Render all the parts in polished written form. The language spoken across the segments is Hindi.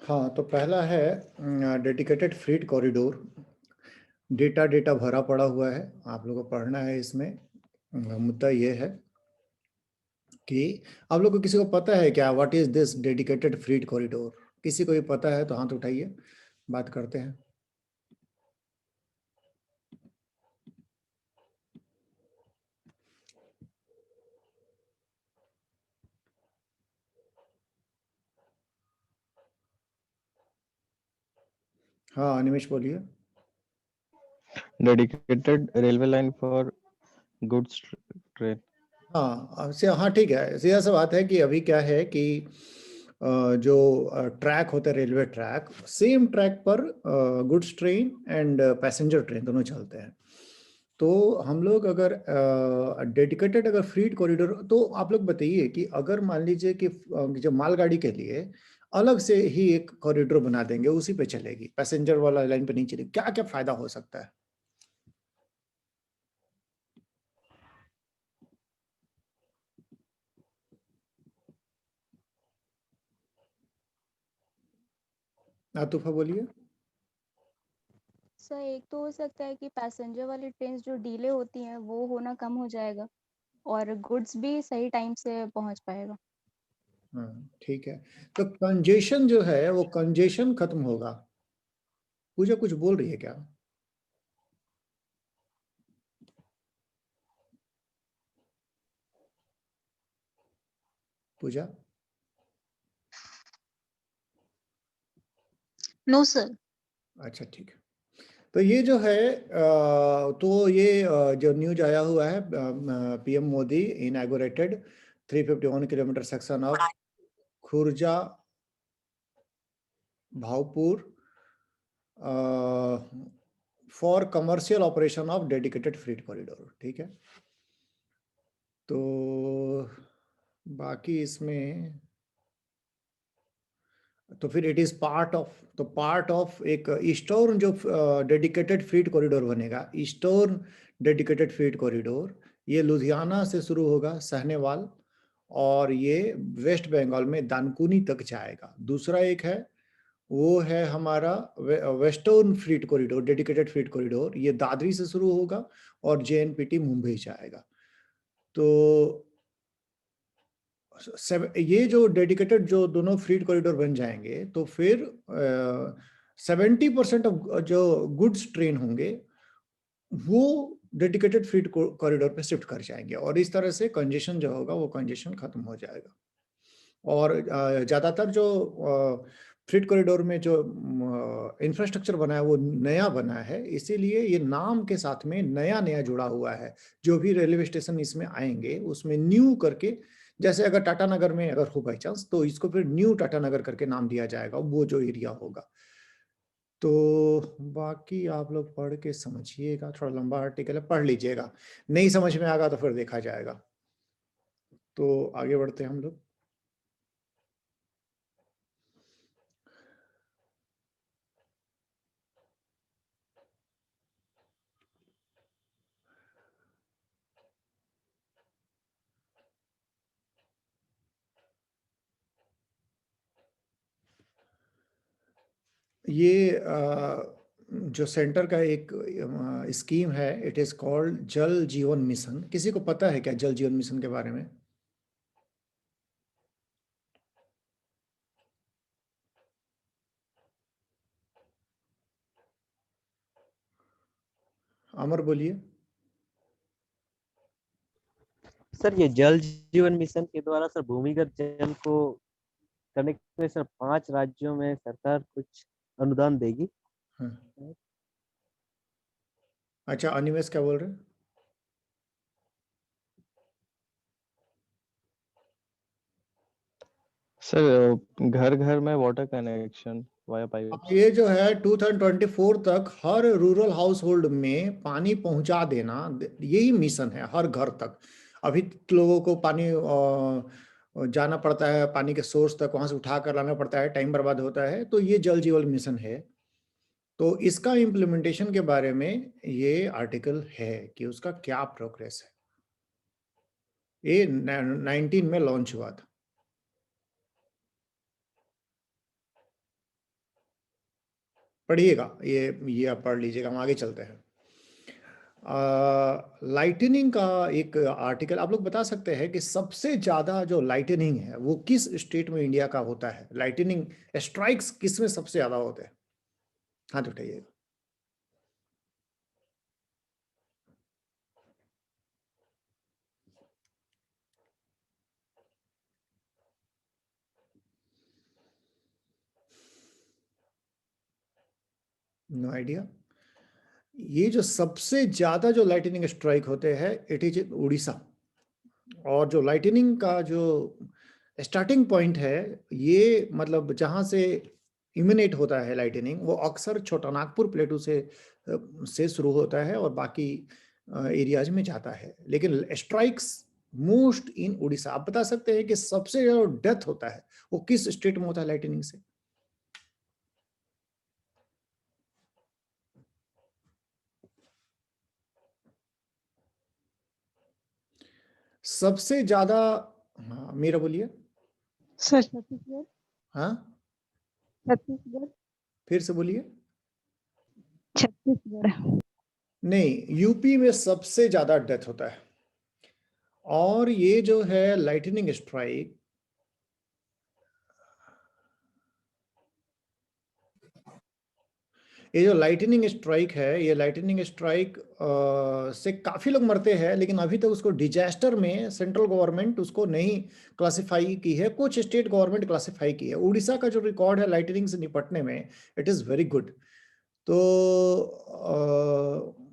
हाँ, तो पहला है डेडिकेटेड फ्रीट कॉरिडोर। डेटा भरा पड़ा हुआ है, आप लोगों को पढ़ना है इसमें। मुद्दा ये है कि आप लोग को किसी को पता है क्या, what is this dedicated freight corridor? किसी को भी पता है तो हाथ उठाइए, बात करते हैं। हाँ अनिमेश बोलिए। Dedicated railway line for goods train. हाँ ठीक है, सीधा सा बात है कि अभी क्या है कि जो ट्रैक होता है, रेलवे ट्रैक, सेम ट्रैक पर goods train and passenger train दोनों चलते हैं। तो हम लोग अगर डेडिकेटेड अगर फ्रीट कॉरिडोर, तो आप लोग बताइए कि अगर मान लीजिए कि जो मालगाड़ी के लिए अलग से ही एक कॉरिडोर बना देंगे, उसी पे चलेगी, पैसेंजर वाला लाइन पे नहीं चलेगी, क्या क्या फायदा हो सकता है? आतुफा बोलिए। सर एक तो हो सकता है कि पैसेंजर वाली ट्रेन जो डिले होती हैं वो होना कम हो जाएगा और गुड्स भी सही टाइम से पहुंच पाएगा। हाँ ठीक है, तो कंजेशन जो है वो कंजेशन खत्म होगा। पूजा कुछ बोल रही है क्या? पूजा? No sir. अच्छा ठीक है। तो ये जो है तो ये जो न्यूज आया हुआ है, PM Modi inaugurated 351 kilometre section of Khurja Bhavpur for commercial operation of dedicated freight corridor. ठीक है, तो बाकी इसमें तो फिर इट इज पार्ट ऑफ, तो पार्ट ऑफ एक ईस्टर्न जो डेडिकेटेड फ्रीट कॉरिडोर बनेगा, ईस्टर्न डेडिकेटेड फ्रीट कॉरिडोर, ये लुधियाना से शुरू होगा सहनेवाल, और ये वेस्ट बंगाल में दानकुनी तक जाएगा। दूसरा एक है, वो है हमारा western फ्रीट corridor, dedicated freight corridor, ये दादरी से शुरू होगा और जेएनपीटी मुंबई जाएगा। तो ये जो डेडिकेटेड जो दोनों फ्रीट कॉरिडोर बन जाएंगे, तो फिर 70% ऑफ जो गुड्स ट्रेन होंगे वो डेडिकेटेड फ्रीट कॉरिडोर पे शिफ्ट कर जाएंगे, और इस तरह से कंजेशन जो होगा वो कंजेशन खत्म हो जाएगा। और ज़्यादातर जो फ्रीट कॉरिडोर में जो इंफ्रास्ट्रक्चर बना है वो नया बना है, इसीलिए ये नाम के साथ में नया नया जुड़ा हुआ है। जो भी रेलवे स्टेशन इसमें आएंगे उसमें न्यू करके, जैसे अगर टाटा नगर में अगर हो बाई चांस, तो इसको फिर न्यू टाटा नगर करके नाम दिया जाएगा, वो जो एरिया होगा। तो बाकी आप लोग पढ़ के समझिएगा, थोड़ा लंबा आर्टिकल है, पढ़ लीजिएगा, नहीं समझ में आएगा तो फिर देखा जाएगा। तो आगे बढ़ते हैं हम लोग। ये जो सेंटर का एक स्कीम है, इट इज कॉल्ड जल जीवन मिशन। किसी को पता है क्या जल जीवन मिशन के बारे में? अमर बोलिए। सर ये जल जीवन मिशन के द्वारा सर भूमिगत जल को करने के लिए सर 5 राज्यों में सरकार कुछ अनुदान देगी। हाँ। अच्छा अनिमेश क्या बोल रहे हैं? सर घर घर में वाटर कनेक्शन वाया अब पाइप्स। ये जो है 2024 तक हर रूरल हाउस होल्ड में पानी पहुंचा देना, यही मिशन है, हर घर तक। अभी लोगों को पानी जाना पड़ता है, पानी के सोर्स तक वहां से उठा कर लाना पड़ता है, टाइम बर्बाद होता है। तो ये जल जीवन मिशन है, तो इसका इम्प्लीमेंटेशन के बारे में ये आर्टिकल है कि उसका क्या प्रोग्रेस है। ये 19 में लॉन्च हुआ था। पढ़िएगा, ये आप पढ़ लीजिएगा, हम आगे चलते हैं। लाइटनिंग का एक आर्टिकल आप लोग बता सकते हैं कि सबसे ज़्यादा जो लाइटनिंग है वो किस स्टेट में इंडिया का होता है? लाइटनिंग स्ट्राइक्स किस में सबसे ज़्यादा होते हैं? हाथ उठाइएगा। No idea. ये जो सबसे ज़्यादा जो लाइटनिंग स्ट्राइक होते हैं इट इज उड़ीसा। और जो लाइटनिंग का जो स्टार्टिंग पॉइंट है, ये मतलब जहाँ से इमिनेट होता है लाइटनिंग, वो अक्सर छोटा नागपुर प्लेटू से शुरू होता है और बाकी एरियाज में जाता है, लेकिन स्ट्राइक्स मोस्ट इन उड़ीसा। आप बता सकते हैं कि सबसे जो डेथ होता है वो किस स्टेट में होता है लाइटनिंग से? सबसे ज्यादा। हाँ मीरा बोलिए। सर छत्तीसगढ़। हाँ छत्तीसगढ़। फिर से बोलिए। छत्तीसगढ़। नहीं, यूपी में सबसे ज्यादा डेथ होता है। और ये जो है लाइटनिंग स्ट्राइक, ये जो लाइटनिंग स्ट्राइक है, ये लाइटनिंग स्ट्राइक से काफी लोग मरते हैं, लेकिन अभी तक उसको डिजास्टर में सेंट्रल गवर्नमेंट उसको नहीं क्लासिफाई की है, कुछ स्टेट गवर्नमेंट क्लासिफाई की है। उड़ीसा का जो रिकॉर्ड है लाइटनिंग से निपटने में, इट इज वेरी गुड। तो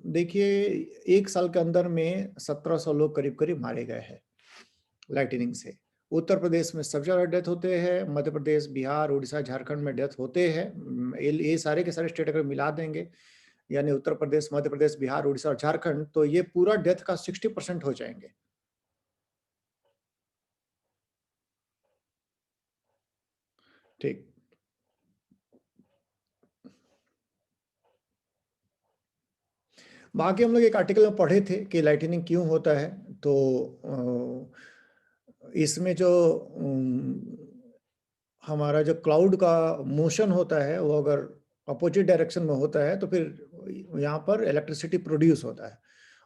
देखिए, एक साल के अंदर में 1700 लोग करीब करीब मारे गए हैं लाइटनिंग से। उत्तर प्रदेश में सबसे ज्यादा डेथ होते हैं, मध्य प्रदेश, बिहार, उड़ीसा, झारखंड में डेथ होते हैं। ये सारे के सारे स्टेट अगर मिला देंगे, यानी उत्तर प्रदेश, मध्य प्रदेश, बिहार, उड़ीसा और झारखंड, तो ये पूरा डेथ का 60% हो जाएंगे। ठीक। बाकी हम लोग एक आर्टिकल में पढ़े थे कि लाइटनिंग क्यों होता है। तो इसमें जो हमारा जो क्लाउड का मोशन होता है, वो अगर अपोजिट डायरेक्शन में होता है तो फिर यहाँ पर इलेक्ट्रिसिटी प्रोड्यूस होता है।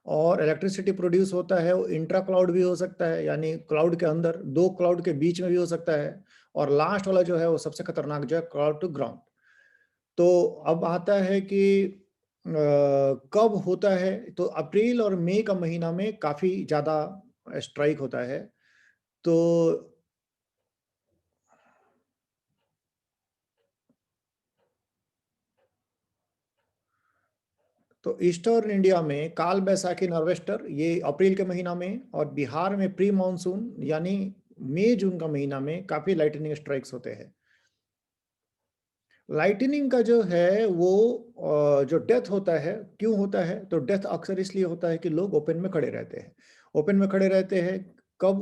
और इलेक्ट्रिसिटी प्रोड्यूस होता है वो इंट्रा क्लाउड भी हो सकता है, यानी क्लाउड के अंदर, दो क्लाउड के बीच में भी हो सकता है। और लास्ट वाला जो है वो सबसे खतरनाक जो है, क्लाउड टू ग्राउंड। तो अब आता है कि कब होता है, तो अप्रैल और मई का महीना में काफी ज्यादा स्ट्राइक होता है। तो ईस्टर्न इंडिया में काल बैसाखी नॉर्वेस्टर ये अप्रैल के महीना में, और बिहार में प्री मानसून यानी मई जून का महीना में काफी लाइटनिंग स्ट्राइक्स होते हैं। लाइटनिंग का जो है वो जो डेथ होता है, क्यों होता है? तो डेथ अक्सर इसलिए होता है कि लोग ओपन में खड़े रहते हैं। ओपन में खड़े रहते हैं। कब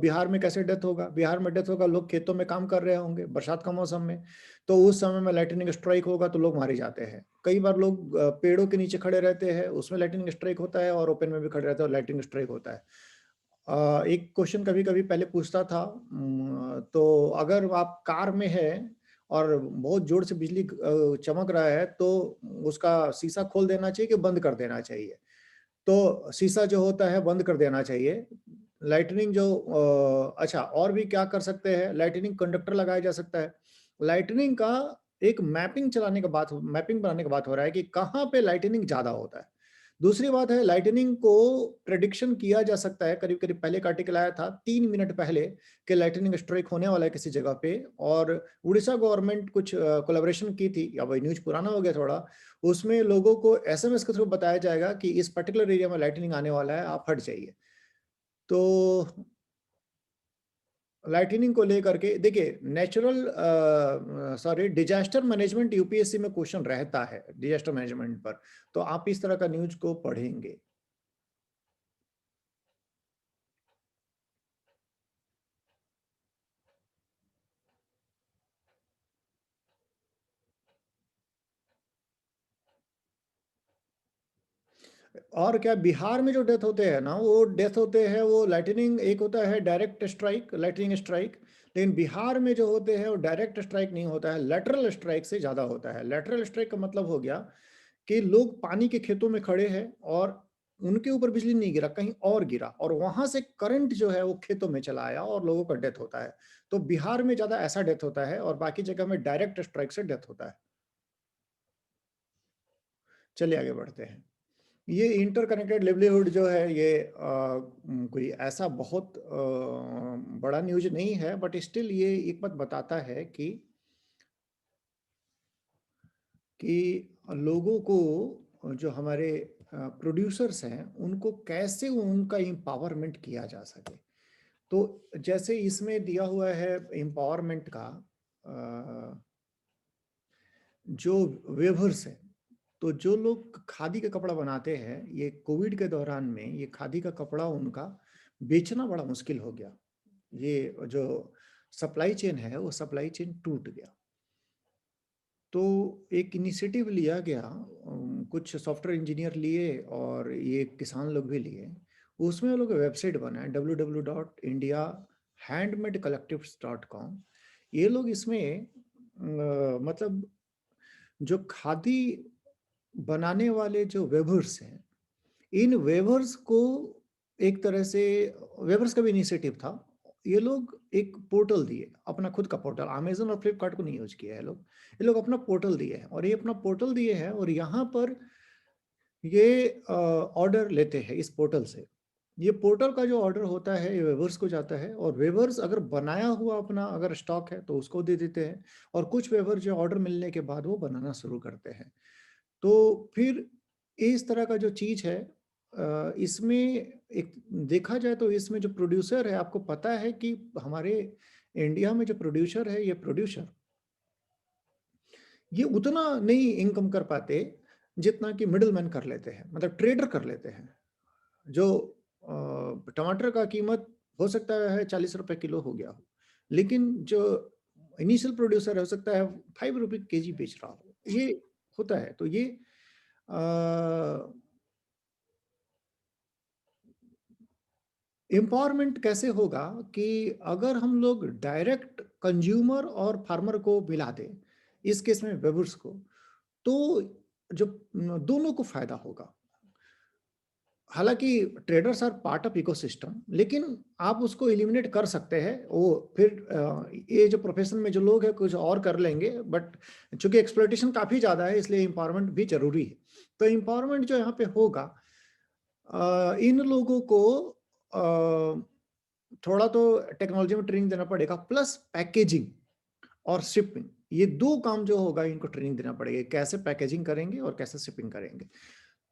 बिहार में कैसे डेथ होगा? बिहार में डेथ होगा, लोग खेतों में काम कर रहे होंगे बरसात का मौसम में, तो उस समय में लाइटनिंग स्ट्राइक होगा तो लोग मारे जाते हैं। कई बार लोग पेड़ों के नीचे खड़े रहते हैं, उसमें लाइटनिंग स्ट्राइक होता है, और ओपन में भी खड़े रहते हैं और लाइटनिंग स्ट्राइक होता है। एक क्वेश्चन कभी कभी पहले पूछता था, तो अगर आप कार में है और बहुत जोर से बिजली चमक रहा है, तो उसका शीशा खोल देना चाहिए कि बंद कर देना चाहिए? तो शीशा जो होता है बंद कर देना चाहिए। लाइटनिंग जो अच्छा, और भी क्या कर सकते हैं? लाइटनिंग कंडक्टर लगाया जा सकता है। लाइटनिंग का एक मैपिंग चलाने के बाद, मैपिंग बनाने के बाद हो रहा है कि कहाँ पे लाइटनिंग ज्यादा होता है। दूसरी बात है, लाइटनिंग को प्रेडिक्शन किया जा सकता है। करीब करीब पहले का आर्टिकल आया था 3 मिनट पहले कि लाइटनिंग स्ट्राइक होने वाला है किसी जगह पे, और उड़ीसा गवर्नमेंट कुछ कोलैबोरेशन की थी, अब न्यूज पुराना हो गया थोड़ा। उसमें लोगों को एसएमएस के थ्रू बताया जाएगा कि इस पर्टिकुलर एरिया में लाइटनिंग आने वाला है, आप हट जाइए। तो लाइटनिंग को लेकर के देखिए, natural sorry disaster management UPSC में क्वेश्चन रहता है डिजास्टर मैनेजमेंट पर, तो आप इस तरह का न्यूज को पढ़ेंगे। और क्या बिहार में जो डेथ होते हैं ना, वो डेथ होते हैं वो लाइटनिंग, एक होता है डायरेक्ट स्ट्राइक, लाइटनिंग स्ट्राइक, लेकिन बिहार में जो होते हैं वो डायरेक्ट स्ट्राइक नहीं होता है, लेटरल स्ट्राइक से ज़्यादा होता है। लेटरल स्ट्राइक का मतलब हो गया कि लोग पानी के खेतों में खड़े हैं और उनके ऊपर बिजली नहीं गिरा, कहीं और गिरा, और वहां से करंट जो है वो खेतों में चला आया और लोगों का डेथ होता है। तो बिहार में ज़्यादा ऐसा डेथ होता है और बाकी जगह में डायरेक्ट स्ट्राइक से डेथ होता है। चलिए आगे बढ़ते हैं। ये इंटरकनेक्टेड लिवलीहुड जो है ये कोई ऐसा बहुत बड़ा न्यूज नहीं है, बट स्टिल ये एक बात बताता है कि लोगों को, जो हमारे प्रोड्यूसर्स हैं, उनको कैसे उनका एम्पावरमेंट किया जा सके। तो जैसे इसमें दिया हुआ है एम्पावरमेंट का, जो वेवर्स है, तो जो लोग खादी का कपड़ा बनाते हैं, ये कोविड के दौरान में ये खादी का कपड़ा उनका बेचना बड़ा मुश्किल हो गया। ये जो सप्लाई चेन है वो सप्लाई चेन टूट गया। तो एक इनिशिएटिव लिया गया, कुछ सॉफ्टवेयर इंजीनियर लिए और ये किसान लोग भी लिए। उसमें वो लोग वेबसाइट बनाए www.indiahandmadecollectives.com। ये लोग इसमें मतलब जो खादी बनाने वाले जो वेवर्स हैं, इन वेवर्स को एक तरह से, वेवर्स का भी इनिशिएटिव था, ये लोग एक पोर्टल दिए, अपना खुद का पोर्टल, अमेजन और फ्लिपकार्ट को नहीं यूज किया है लोग, ये लोग अपना पोर्टल दिए हैं, और ये अपना पोर्टल दिए हैं और यहाँ पर ये ऑर्डर लेते हैं इस पोर्टल से। ये पोर्टल का जो ऑर्डर होता है ये वेवर्स को जाता है, और वेवर्स अगर बनाया हुआ अपना अगर स्टॉक है तो उसको दे देते हैं, और कुछ वेवर जो ऑर्डर मिलने के बाद वो बनाना शुरू करते हैं। तो फिर इस तरह का जो चीज़ है, इसमें एक देखा जाए तो इसमें जो प्रोड्यूसर है, आपको पता है कि हमारे इंडिया में जो प्रोड्यूसर है, ये उतना नहीं इनकम कर पाते जितना कि मिडिल मैन कर लेते हैं, मतलब ट्रेडर कर लेते हैं। जो टमाटर का कीमत हो सकता है 40 रुपए किलो हो गया हो, लेकिन जो इनिशियल प्रोड्यूसर है हो सकता है 5 रुपए केजी बेच रहा हो, ये होता है। तो ये एम्पावरमेंट कैसे होगा कि अगर हम लोग डायरेक्ट कंज्यूमर और फार्मर को मिला दें, इस केस में वेवर्स को, तो जो दोनों को फायदा होगा। हालांकि traders are part of ecosystem, लेकिन आप उसको एलिमिनेट कर सकते हैं। वो फिर ये जो प्रोफेशन में जो लोग हैं कुछ और कर लेंगे, बट चूंकि एक्सप्लॉयटेशन काफी ज्यादा है इसलिए एम्पावरमेंट भी जरूरी है। तो एम्पावरमेंट जो यहाँ पे होगा, इन लोगों को थोड़ा तो टेक्नोलॉजी में ट्रेनिंग देना पड़ेगा, प्लस पैकेजिंग और शिपिंग, ये दो काम जो होगा इनको ट्रेनिंग देना पड़ेगा, कैसे पैकेजिंग करेंगे और कैसे शिपिंग करेंगे।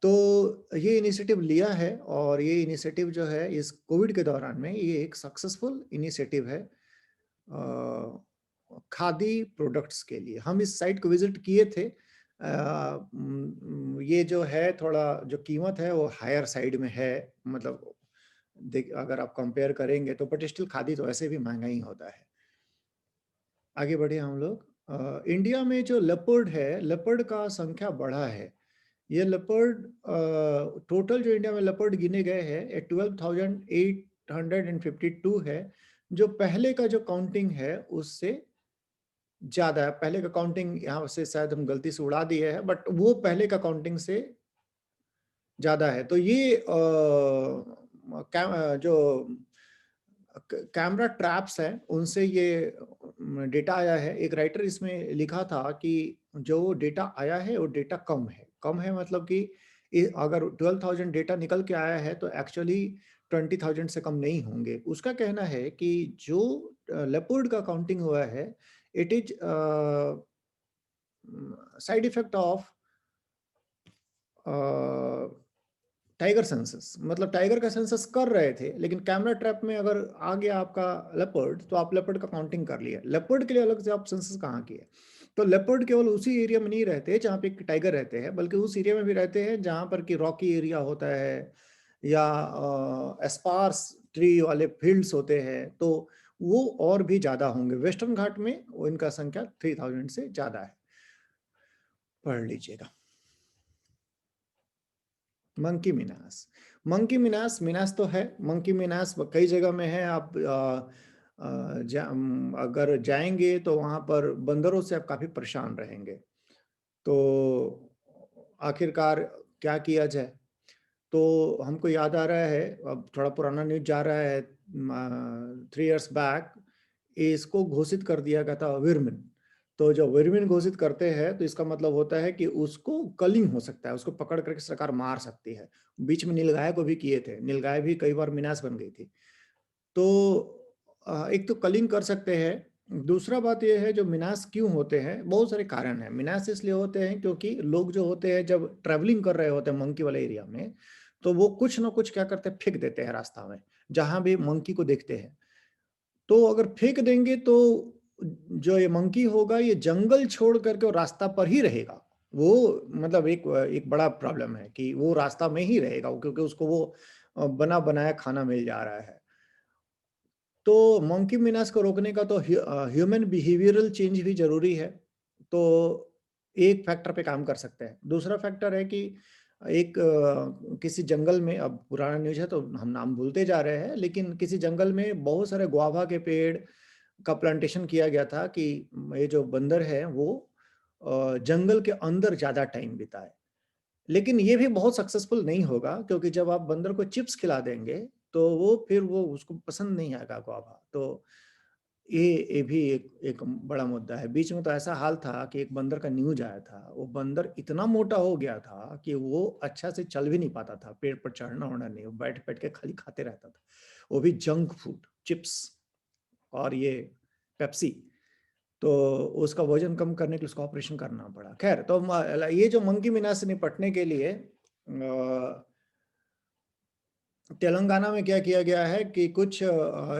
तो ये इनिशिएटिव लिया है, और ये इनिशिएटिव जो है इस कोविड के दौरान में ये एक सक्सेसफुल इनिशिएटिव है खादी प्रोडक्ट्स के लिए। हम इस साइट को विजिट किए थे। ये जो है थोड़ा जो कीमत है वो हायर साइड में है, मतलब देख अगर आप कंपेयर करेंगे तो, बट स्टिल खादी तो ऐसे भी महंगा ही होता है। आगे बढ़े हम लोग। इंडिया में जो लेपर्ड है, लेपर्ड का संख्या बढ़ा है। ये लेपर्ड टोटल जो इंडिया में लेपर्ड गिने गए हैं 12,852 है, जो पहले का जो काउंटिंग है उससे ज्यादा है। पहले का काउंटिंग यहाँ से शायद हम गलती से उड़ा दिए हैं, बट वो पहले का काउंटिंग से ज्यादा है। तो ये जो कैमरा ट्रैप्स हैं उनसे ये डेटा आया है। एक राइटर इसमें लिखा था कि जो डेटा आया है वो डेटा कम है। कम है मतलब कि अगर 12,000 डेटा निकल के आया है तो एक्चुअली 20,000 से कम नहीं होंगे। उसका कहना है कि जो लेपर्ड का काउंटिंग हुआ है, it is side effect of tiger census. मतलब टाइगर का सेंसस कर रहे थे, लेकिन कैमरा ट्रैप में अगर आ गया आपका लेपर्ड तो आप लेपर्ड का काउंटिंग कर लिया। लेपर्ड के लिए अलग से आप सेंसस कहाँ किए? तो लेपर्ड केवल उसी एरिया में नहीं रहते जहाँ पे टाइगर रहते हैं, बल्कि उस एरिया में भी रहते हैं जहाँ पर कि रॉकी एरिया होता है या एस्पार्स ट्री वाले फील्ड्स होते हैं, तो वो और भी ज्यादा होंगे। वेस्टर्न घाट में वो इनका संख्या 3,000 से ज्यादा है। पढ़ लीजिएगा। मंकी मिनास, मंकी मिनास, मिनास तो है, मंकी मिनास कई जगह में है। आप अगर जाएंगे तो वहां पर बंदरों से आप काफी परेशान रहेंगे। तो आखिरकार क्या किया जाए? तो हमको याद आ रहा है, अब थोड़ा पुराना न्यूज जा रहा है, 3 इयर्स बैक इसको घोषित कर दिया गया था वर्मिन। तो जब वर्मिन घोषित करते हैं तो इसका मतलब होता है कि उसको कलिंग हो सकता है, उसको पकड़ करके सरकार मार सकती है। बीच में नीलगाय को भी किए थे, नीलगाय भी कई बार मिनास बन गई थी। तो एक तो कलिंग कर सकते हैं। दूसरा बात यह है, जो मिनास क्यों होते हैं, बहुत सारे कारण हैं। मिनास इसलिए होते हैं क्योंकि लोग जो होते हैं जब ट्रैवलिंग कर रहे होते हैं मंकी वाले एरिया में, तो वो कुछ ना कुछ क्या करते हैं, फेंक देते हैं रास्ता में, जहां भी मंकी को देखते हैं। तो अगर फेंक देंगे तो जो ये मंकी होगा ये जंगल छोड़ करके वो रास्ता पर ही रहेगा। वो मतलब एक एक बड़ा प्रॉब्लम है कि वो रास्ता में ही रहेगा, क्योंकि उसको वो बना बनाया खाना मिल जा रहा है। तो मंकी मिनास को रोकने का तो ह्यूमन बिहेवियरल चेंज भी जरूरी है। तो एक फैक्टर पे काम कर सकते हैं। दूसरा फैक्टर है कि एक किसी जंगल में, अब पुराना न्यूज है तो हम नाम भूलते जा रहे हैं, लेकिन किसी जंगल में बहुत सारे गुआवा के पेड़ का प्लांटेशन किया गया था कि ये जो बंदर है वो जंगल के अंदर ज्यादा टाइम बिताए। लेकिन ये भी बहुत सक्सेसफुल नहीं होगा, क्योंकि जब आप बंदर को चिप्स खिला देंगे तो वो फिर वो उसको पसंद नहीं आएगा गुआवा। तो ये भी एक बड़ा मुद्दा है। बीच में तो ऐसा हाल था कि एक बंदर का न्यूज आया था, वो बंदर इतना मोटा हो गया था कि वो अच्छा से चल भी नहीं पाता था, पेड़ पर चढ़ना उड़ना नहीं, वो बैठ बैठ के खाली खाते रहता था, वो भी जंक फूड, चिप्स और ये पेप्सी। तो उसका वजन कम करने के लिए उसका ऑपरेशन करना पड़ा। खैर, तो ये जो मंकी मिनास से निपटने के लिए तेलंगाना में क्या किया गया है कि कुछ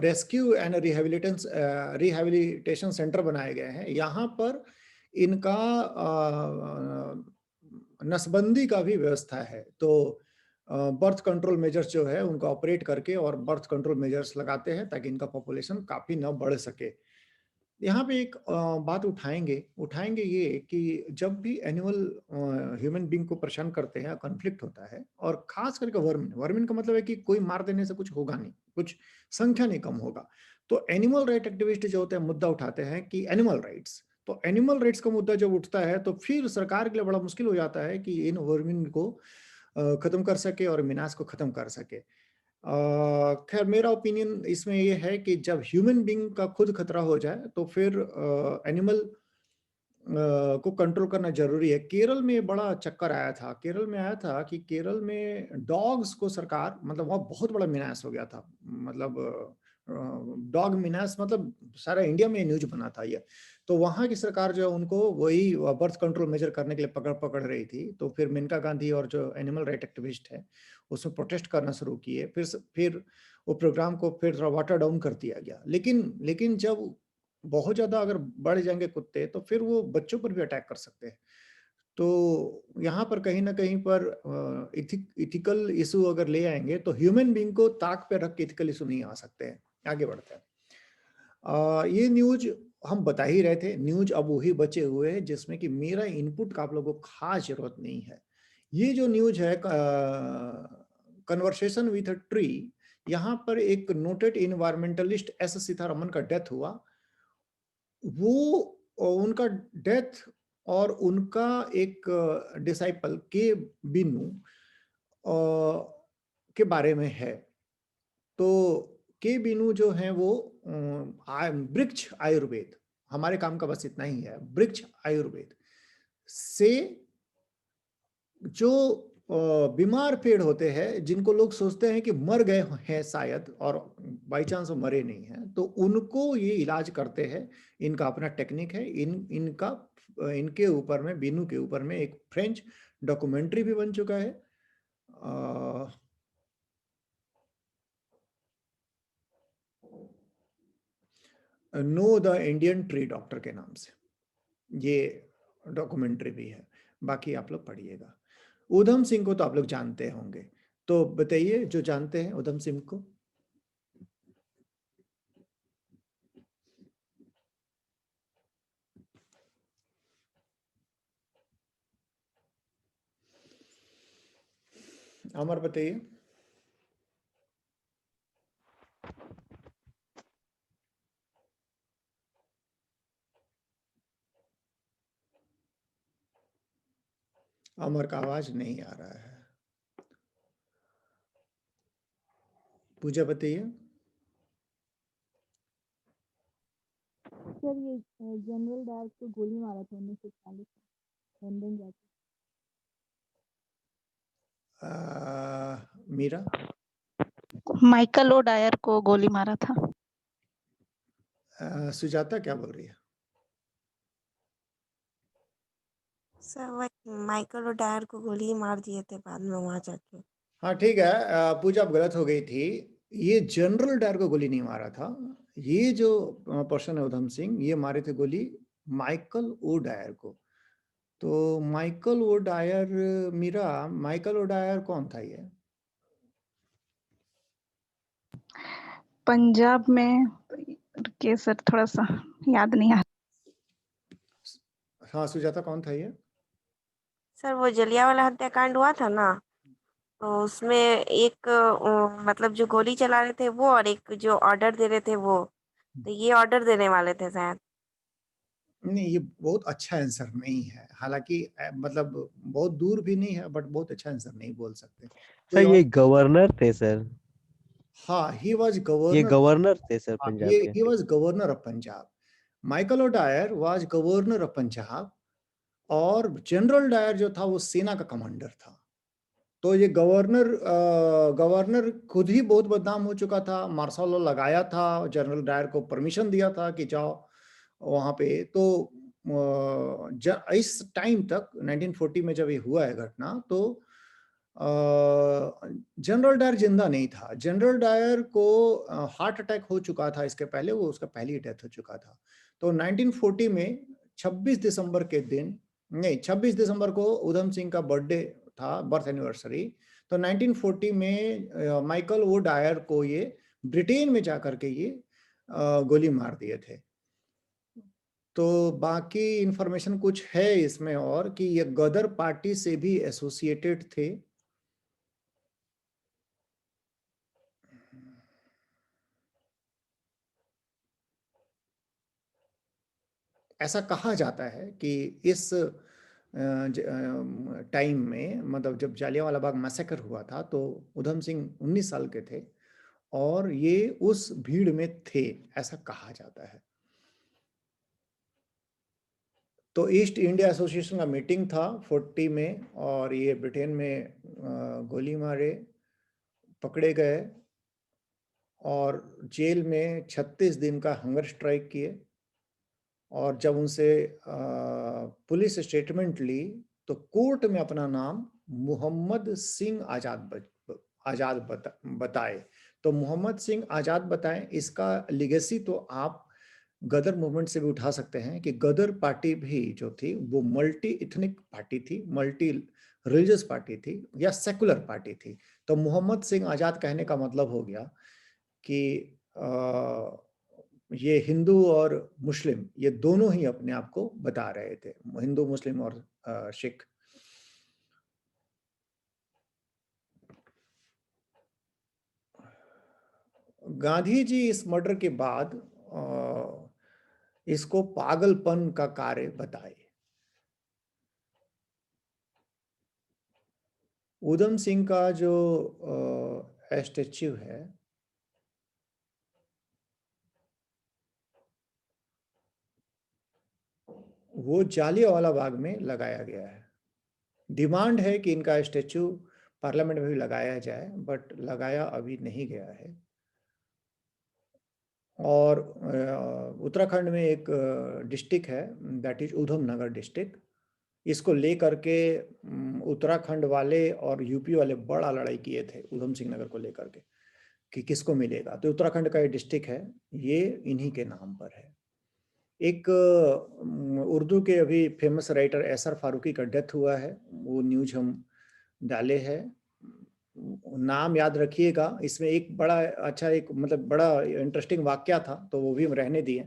रेस्क्यू एंड रिहेबिलिटेशन सेंटर बनाए गए हैं। यहाँ पर इनका नसबंदी का भी व्यवस्था है। तो बर्थ कंट्रोल मेजर्स जो है उनको ऑपरेट करके और बर्थ कंट्रोल मेजर्स लगाते हैं ताकि इनका पॉपुलेशन काफी न बढ़ सके। यहाँ पे एक बात उठाएंगे ये कि जब भी एनिमल ह्यूमन बींग को परेशान करते हैं, कॉन्फ्लिक्ट होता है, और खास करके वर्मिन, वर्मिन का मतलब है कि कोई मार देने से कुछ होगा नहीं, कुछ संख्या नहीं कम होगा। तो एनिमल राइट एक्टिविस्ट जो होते हैं मुद्दा उठाते हैं कि एनिमल राइट्स, तो एनिमल राइट्स का मुद्दा जब उठता है तो फिर सरकार के लिए बड़ा मुश्किल हो जाता है कि इन वर्मिन को खत्म कर सके और मिनास को खत्म कर सके। खैर, मेरा ओपिनियन इसमें ये है कि जब ह्यूमन बीइंग का खुद खतरा हो जाए तो फिर एनिमल को कंट्रोल करना जरूरी है। केरल में बड़ा चक्कर आया था, केरल में आया था कि केरल में डॉग्स को सरकार, मतलब वहाँ बहुत बड़ा मिनास हो गया था, मतलब डॉग मिनास, मतलब सारा इंडिया में न्यूज बना था ये। तो वहाँ की सरकार जो है उनको वही बर्थ कंट्रोल मेजर करने के लिए पकड़ पकड़ रही थी। तो फिर मेनका गांधी और जो एनिमल राइट एक्टिविस्ट है उसमें प्रोटेस्ट करना शुरू किए। फिर वो प्रोग्राम को फिर थोड़ा वाटर डाउन कर दिया गया। लेकिन जब बहुत ज्यादा अगर बढ़ जाएंगे कुत्ते तो फिर वो बच्चों पर भी अटैक कर सकते हैं। तो यहाँ पर कहीं ना कहीं पर इथिकल इशू अगर ले आएंगे तो ह्यूमन बीइंग को ताक पे रख के इथिकल इशू नहीं आ सकते हैं। आगे बढ़ते हैं। ये न्यूज हम बता ही रहे थे, न्यूज अब वही बचे हुए हैं जिसमें कि मेरा इनपुट का आप लोगों को खास जरूरत नहीं है। ये जो न्यूज है कन्वर्सेशन विथ अ ट्री, यहाँ पर एक नोटेड इन्वायरमेंटलिस्ट एस सीतारमन का डेथ हुआ। वो उनका डेथ और उनका एक डिसाइपल के बिनु के बारे में है। तो के बिनु जो है वो वृक्ष आयुर्वेद, हमारे काम का बस इतना ही है, वृक्ष आयुर्वेद से जो बीमार पेड़ होते हैं जिनको लोग सोचते हैं कि मर गए हैं शायद, और बाई चांस वो मरे नहीं हैं, तो उनको ये इलाज करते हैं। इनका अपना टेक्निक है। इनके ऊपर में, बीनू के ऊपर में एक फ्रेंच डॉक्यूमेंट्री भी बन चुका है, know the Indian tree doctor के नाम से ये डॉक्यूमेंट्री भी है। बाकी आप लोग पढ़िएगा। उधम सिंह को तो आप लोग जानते होंगे, तो बताइए जो जानते हैं उधम सिंह को। अमर बताइए। अमर का आवाज नहीं आ रहा है। पूजा बताइए। सर ये जनरल डायर को गोली मारा था 1941 में लंदन जाके। मीरा। माइकल ओ डायर को गोली मारा था। सुजाता क्या बोल रही है? सर वही माइकल ओडायर को गोली मार दिए थे बाद में वहां जाके। हाँ ठीक है, पूजा अब गलत हो गई थी। ये जनरल डायर को गोली नहीं मारा था। ये जो पर्सन है उधम सिंह, ये मारे थे गोली माइकल ओ डायर को। तो माइकल ओ डायर, मीरा माइकल ओ डायर कौन था ये? पंजाब में के सर थोड़ा सा याद नहीं आ। हाँ सुजाता कौन था ये? सर वो जलियांवाला हत्याकांड हुआ था ना, तो उसमें एक मतलब जो गोली चला रहे थे वो, और एक जो ऑर्डर दे रहे थे वो, तो ये ऑर्डर देने वाले थे शायद। नहीं, ये बहुत अच्छा आंसर नहीं है। हालांकि मतलब बहुत दूर भी नहीं है, बट बहुत अच्छा आंसर नहीं बोल सकते। सर ये गवर्नर थे सर। हाँ, he was ये governor. गवर्नर थे सर पंजाब के। He was governor of Punjab. Michael O'Dwyer was governor of Punjab, और जनरल डायर जो था वो सेना का कमांडर था। तो ये गवर्नर खुद ही बहुत बदनाम हो चुका था, मार्शल लॉ लगाया था, जनरल डायर को परमिशन दिया था कि जाओ वहां पे। तो इस टाइम तक 1940 में जब ये हुआ है घटना, तो जनरल डायर जिंदा नहीं था। जनरल डायर को हार्ट अटैक हो चुका था इसके पहले, वो उसका पहली डेथ हो चुका था। तो 1940 में 26 दिसंबर के दिन, नहीं 26 दिसंबर को उधम सिंह का बर्थडे था, बर्थ एनिवर्सरी। तो 1940 में माइकल ओ डायर को ये ब्रिटेन में जाकर के ये गोली मार दिए थे। तो बाकी इंफॉर्मेशन कुछ है इसमें और कि ये गदर पार्टी से भी एसोसिएटेड थे। ऐसा कहा जाता है कि इस टाइम में, मतलब जब जालियांवाला बाग मैसेकर हुआ था, तो उधम सिंह 19 साल के थे और ये उस भीड़ में थे, ऐसा कहा जाता है। तो ईस्ट इंडिया एसोसिएशन का मीटिंग था 40 में, और ये ब्रिटेन में गोली मारे, पकड़े गए और जेल में 36 दिन का हंगर स्ट्राइक किए। और जब उनसे पुलिस स्टेटमेंट ली तो कोर्ट में अपना नाम मोहम्मद सिंह आजाद बताए। तो मोहम्मद सिंह आजाद बताएं, इसका लिगेसी तो आप गदर मूवमेंट से भी उठा सकते हैं कि गदर पार्टी भी जो थी वो मल्टी इथनिक पार्टी थी, मल्टी रिलीजियस पार्टी थी या सेकुलर पार्टी थी। तो मोहम्मद सिंह आजाद कहने का मतलब हो गया कि ये हिंदू और मुस्लिम, ये दोनों ही अपने आप को बता रहे थे, हिंदू मुस्लिम और सिख। गांधी जी इस मर्डर के बाद इसको पागलपन का कार्य बताए। उधम सिंह का जो स्टैच्यू है, वो जालियांवाला बाग में लगाया गया है। डिमांड है कि इनका स्टैच्यू पार्लियामेंट में भी लगाया जाए, बट लगाया अभी नहीं गया है। और उत्तराखंड में एक डिस्ट्रिक्ट है, that is Udham Nagar district. इसको लेकर के उत्तराखंड वाले और यूपी वाले बड़ा लड़ाई किए थे उधम सिंह नगर को लेकर के कि किसको मिलेगा। तो उत्तराखंड का ये डिस्ट्रिक्ट है, ये इन्हीं के नाम पर है। एक उर्दू के अभी फेमस राइटर एसर फारूकी का डेथ हुआ है, वो न्यूज हम डाले हैं, नाम याद रखिएगा। इसमें एक बड़ा अच्छा, एक मतलब बड़ा इंटरेस्टिंग वाक्या था, तो वो भी हम रहने दिए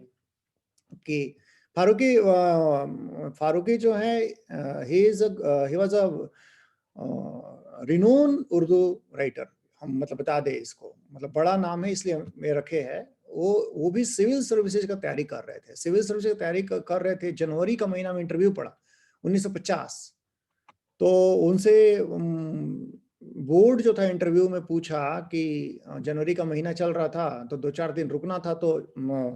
कि फारूकी जो है, he was a renowned Urdu writer, हम मतलब बता दें इसको, मतलब बड़ा नाम है इसलिए मैं रखे है। वो भी सिविल सर्विसेज का तैयारी कर रहे थे, सिविल सर्विसेज की तैयारी कर रहे थे। जनवरी का महीना में इंटरव्यू पड़ा 1950। तो उनसे बोर्ड जो था इंटरव्यू में पूछा कि जनवरी का महीना चल रहा था तो 2-4 दिन रुकना था, तो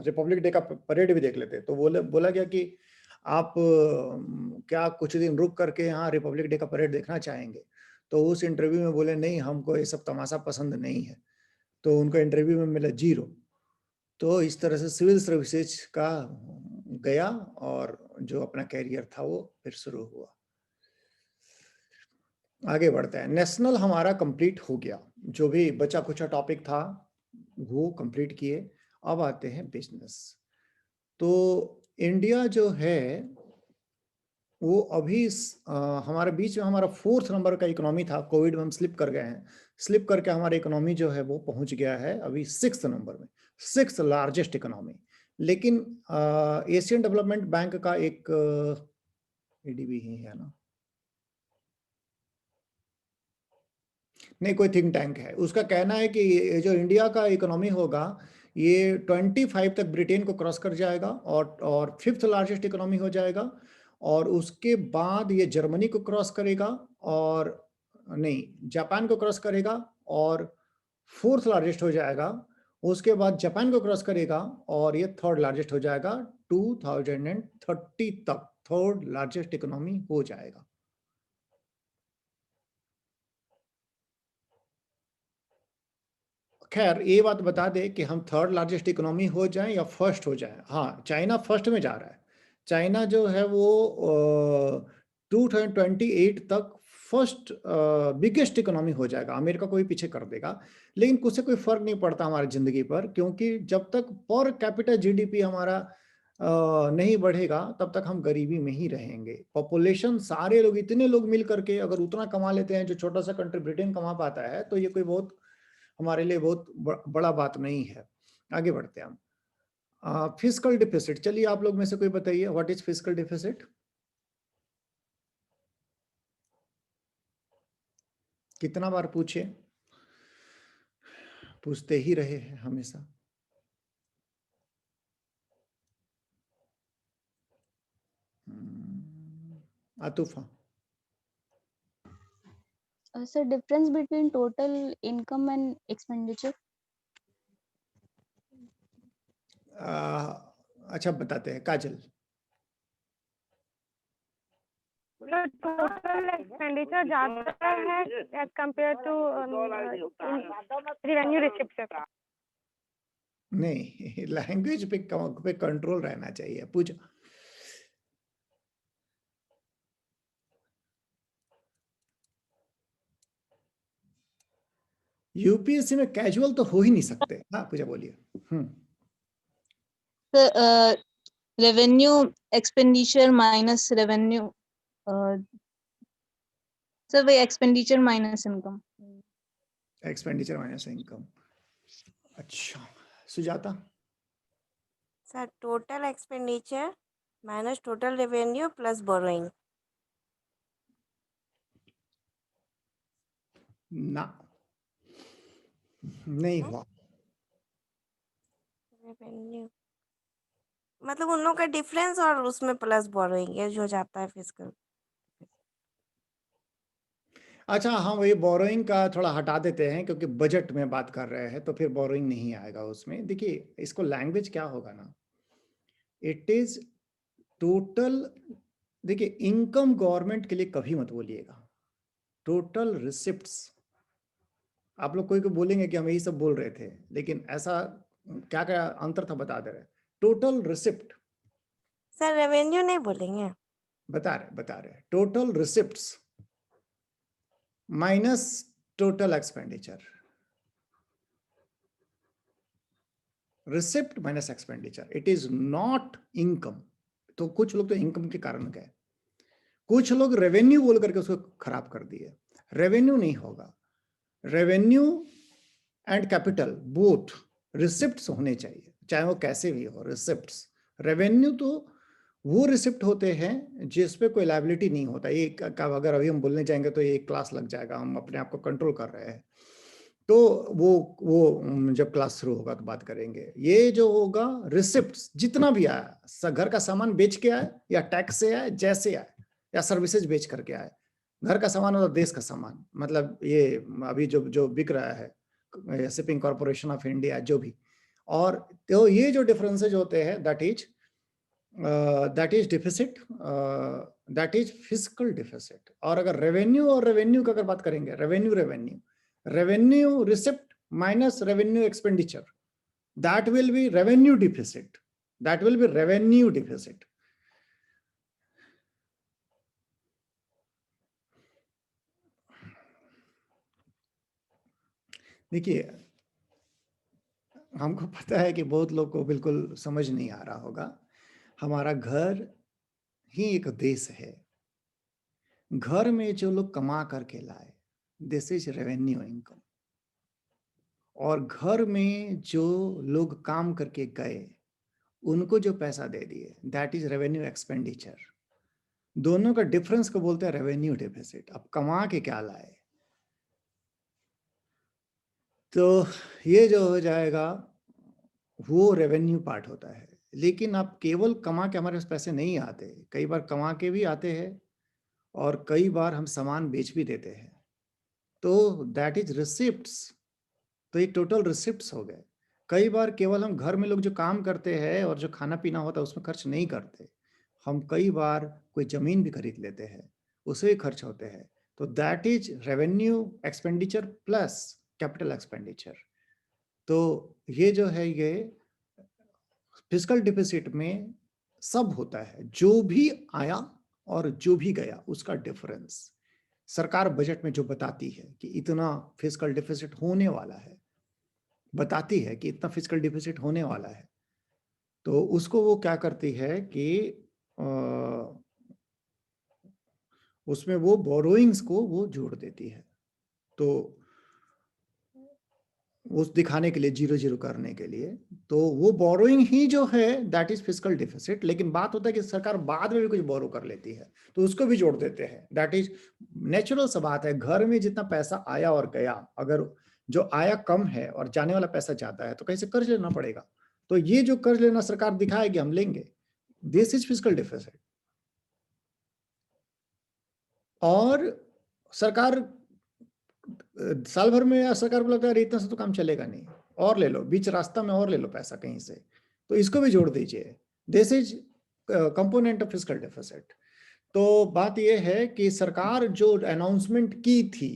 रिपब्लिक डे का परेड भी देख लेते। तो बोला गया कि आप क्या कुछ दिन रुक करके यहाँ रिपब्लिक डे का परेड देखना चाहेंगे? तो उस इंटरव्यू में बोले नहीं, हमको ये सब तमाशा पसंद नहीं है। तो उनका इंटरव्यू में मिला 0। तो इस तरह से सिविल सर्विसेज का गया और जो अपना कैरियर था वो फिर शुरू हुआ। आगे बढ़ते हैं। नेशनल हमारा कंप्लीट हो गया, जो भी बचा कुचा टॉपिक था वो कंप्लीट किए। अब आते हैं बिजनेस। तो इंडिया जो है वो अभी हमारे बीच में हमारा 4th नंबर का इकोनॉमी था, कोविड में हम स्लिप कर गए हैं। स्लिप करके हमारा इकोनॉमी जो है वो पहुंच गया है अभी 6th नंबर में, 6th लार्जेस्ट इकोनॉमी। लेकिन एशियन डेवलपमेंट बैंक का एक एडीबी ही है ना, नहीं कोई थिंक टैंक है, उसका कहना है कि जो इंडिया का इकोनॉमी होगा ये 25 तक ब्रिटेन को क्रॉस कर जाएगा और 5th लार्जेस्ट इकोनॉमी हो जाएगा। और उसके बाद ये जर्मनी को क्रॉस करेगा, और नहीं जापान को क्रॉस करेगा और 4th लार्जेस्ट हो जाएगा। उसके बाद जापान को क्रॉस करेगा और ये 3rd लार्जेस्ट हो जाएगा। 2030 तक 3rd लार्जेस्ट इकोनॉमी हो जाएगा। खैर ये बात बता दे कि हम 3rd लार्जेस्ट इकोनॉमी हो जाएं या फर्स्ट हो जाएं। हाँ, चाइना फर्स्ट में जा रहा है। चाइना जो है वो 2028 तक फर्स्ट बिगेस्ट इकोनॉमी हो जाएगा। अमेरिका को भी पीछे कर देगा, लेकिन कुछ से कोई फर्क नहीं पड़ता हमारी जिंदगी पर, क्योंकि जब तक पर कैपिटा जीडीपी हमारा नहीं बढ़ेगा तब तक हम गरीबी में ही रहेंगे। पॉपुलेशन सारे लोग, इतने लोग मिल करके अगर उतना कमा लेते हैं जो छोटा सा कंट्री ब्रिटेन कमा पाता है, तो ये कोई बहुत हमारे लिए बहुत बड़ा बात नहीं है। आगे बढ़ते हैं हम। फिस्कल डिफिसिट, चलिए आप लोग में से कोई बताइए व्हाट इज फिस्कल डिफिसिट? कितना बार पूछे, पूछते ही रहे हैं हमेशा। Atufa. Sir difference between total income and expenditure. अच्छा बताते हैं काजल। टोटल एक्सपेंडिचर ज्यादा है as compare to revenue receipt. नहीं, लैंग्वेज पे कंट्रोल रहना चाहिए। पूछो। यूपीएससी में कैजुअल तो हो ही नहीं सकते। हाँ पूजा बोलिए। Revenue expenditure minus revenue, sir वही expenditure minus income. Expenditure minus income. अच्छा Sujata. Sir total expenditure minus total revenue plus borrowing. ना, नहीं हुआ। रेवेन्यू मतलब उन लोगों का डिफरेंस और उसमें प्लस बोरोइंग है जो जाता है फिजिकल। अच्छा हाँ, वही बोरोइंग का थोड़ा हटा देते हैं क्योंकि बजट में बात कर रहे हैं, तो फिर बोरोइंग नहीं आएगा उसमें। देखिए इसको लैंग्वेज क्या होगा ना, इट इज टोटल। देखिए इनकम गवर्नमेंट के लिए कभी मत बोलिएगा, टोटल रिसिप्ट्स। आप लोग कोई को बोलेंगे कि हम यही सब बोल रहे थे, लेकिन ऐसा क्या क्या अंतर था बता दे रहे। Total receipt. सर रेवेन्यू नहीं बोलेंगे? बता रहे total receipts minus total expenditure. Receipt minus expenditure, it is not income. तो कुछ लोग तो इनकम के कारण गए, कुछ लोग रेवेन्यू बोल करके उसको खराब कर दिए। रेवेन्यू नहीं होगा, revenue and capital both receipts होने चाहिए, चाहे वो कैसे भी हो रिसिप्ट्स। रेवेन्यू तो वो रिसिप्ट होते हैं जिस पे कोई लायबिलिटी नहीं होता। ये अगर अभी हम बोलने जाएंगे तो ये क्लास लग जाएगा, हम अपने आप को कंट्रोल कर रहे हैं। तो वो जब क्लास शुरू होगा तो बात करेंगे। ये जो होगा रिसिप्ट जितना भी आया, घर का सामान बेच के आए या टैक्स से आए, जैसे आए, या सर्विसेज बेच करके आए, घर का सामान मतलब देश का सामान, मतलब ये अभी जो जो बिक रहा है शिपिंग कॉर्पोरेशन ऑफ इंडिया जो भी, और तो ये जो डिफरेंसेज होते हैं that is deficit, that is physical deficit. और अगर रेवेन्यू और रेवेन्यू का अगर बात करेंगे, revenue receipt minus revenue expenditure, that will be revenue deficit, देखिए हमको पता है कि बहुत लोग को बिल्कुल समझ नहीं आ रहा होगा। हमारा घर ही एक देश है। घर में जो लोग कमा करके लाए, दिस इज रेवेन्यू इनकम। और घर में जो लोग काम करके गए, उनको जो पैसा दे दिए, दैट इज रेवेन्यू एक्सपेंडिचर। दोनों का डिफरेंस को बोलते हैं रेवेन्यू डेफिसिट। अब कमा के क्या लाए, तो ये जो हो जाएगा वो रेवेन्यू पार्ट होता है। लेकिन आप केवल कमा के हमारे पास पैसे नहीं आते, कई बार कमा के भी आते हैं और कई बार हम सामान बेच भी देते हैं, तो दैट इज रिसिप्ट्स। तो ये टोटल रिसिप्ट्स हो गए। कई बार केवल हम घर में लोग जो काम करते हैं और जो खाना पीना होता है उसमें खर्च नहीं करते, हम कई बार कोई जमीन भी खरीद लेते हैं, उसे भी खर्च होते हैं। तो that is revenue expenditure plus capital expenditure. तो ये जो है ये फिजिकल डिफिसिट में सब होता है, जो भी आया और जो भी गया उसका डिफरेंस। सरकार बजट में जो बताती है कि इतना फिजिकल डिफिसिट होने वाला है, बताती है कि इतना फिजिकल डिफिसिट होने वाला है, तो उसको वो क्या करती है कि उसमें वो बोरोइंग्स को वो जोड़ देती है। तो उस दिखाने के लिए, जीरो जीरो करने के लिए, तो वो बोरोइंग ही जो है दैट इज फिजिकल डिफिसिट। लेकिन बात होता है कि सरकार बाद में भी कुछ बोरो कर लेती है तो उसको भी जोड़ देते हैं। दैट इज नेचुरल सा बात है। घर में जितना पैसा आया और गया, अगर जो आया कम है और जाने वाला पैसा ज्यादा है तो कहीं से कर्ज लेना पड़ेगा। तो ये जो कर्ज लेना सरकार दिखाएगी हम लेंगे, दिस इज फिजिकल डिफिसिट। और सरकार साल भर में सरकार को लगता है इतना से तो काम चलेगा नहीं, और ले लो, बीच रास्ता में और ले लो पैसा कहीं से, तो इसको भी जोड़ दीजिए। This is component of physical deficit. तो बात यह है कि सरकार जो अनाउंसमेंट की थी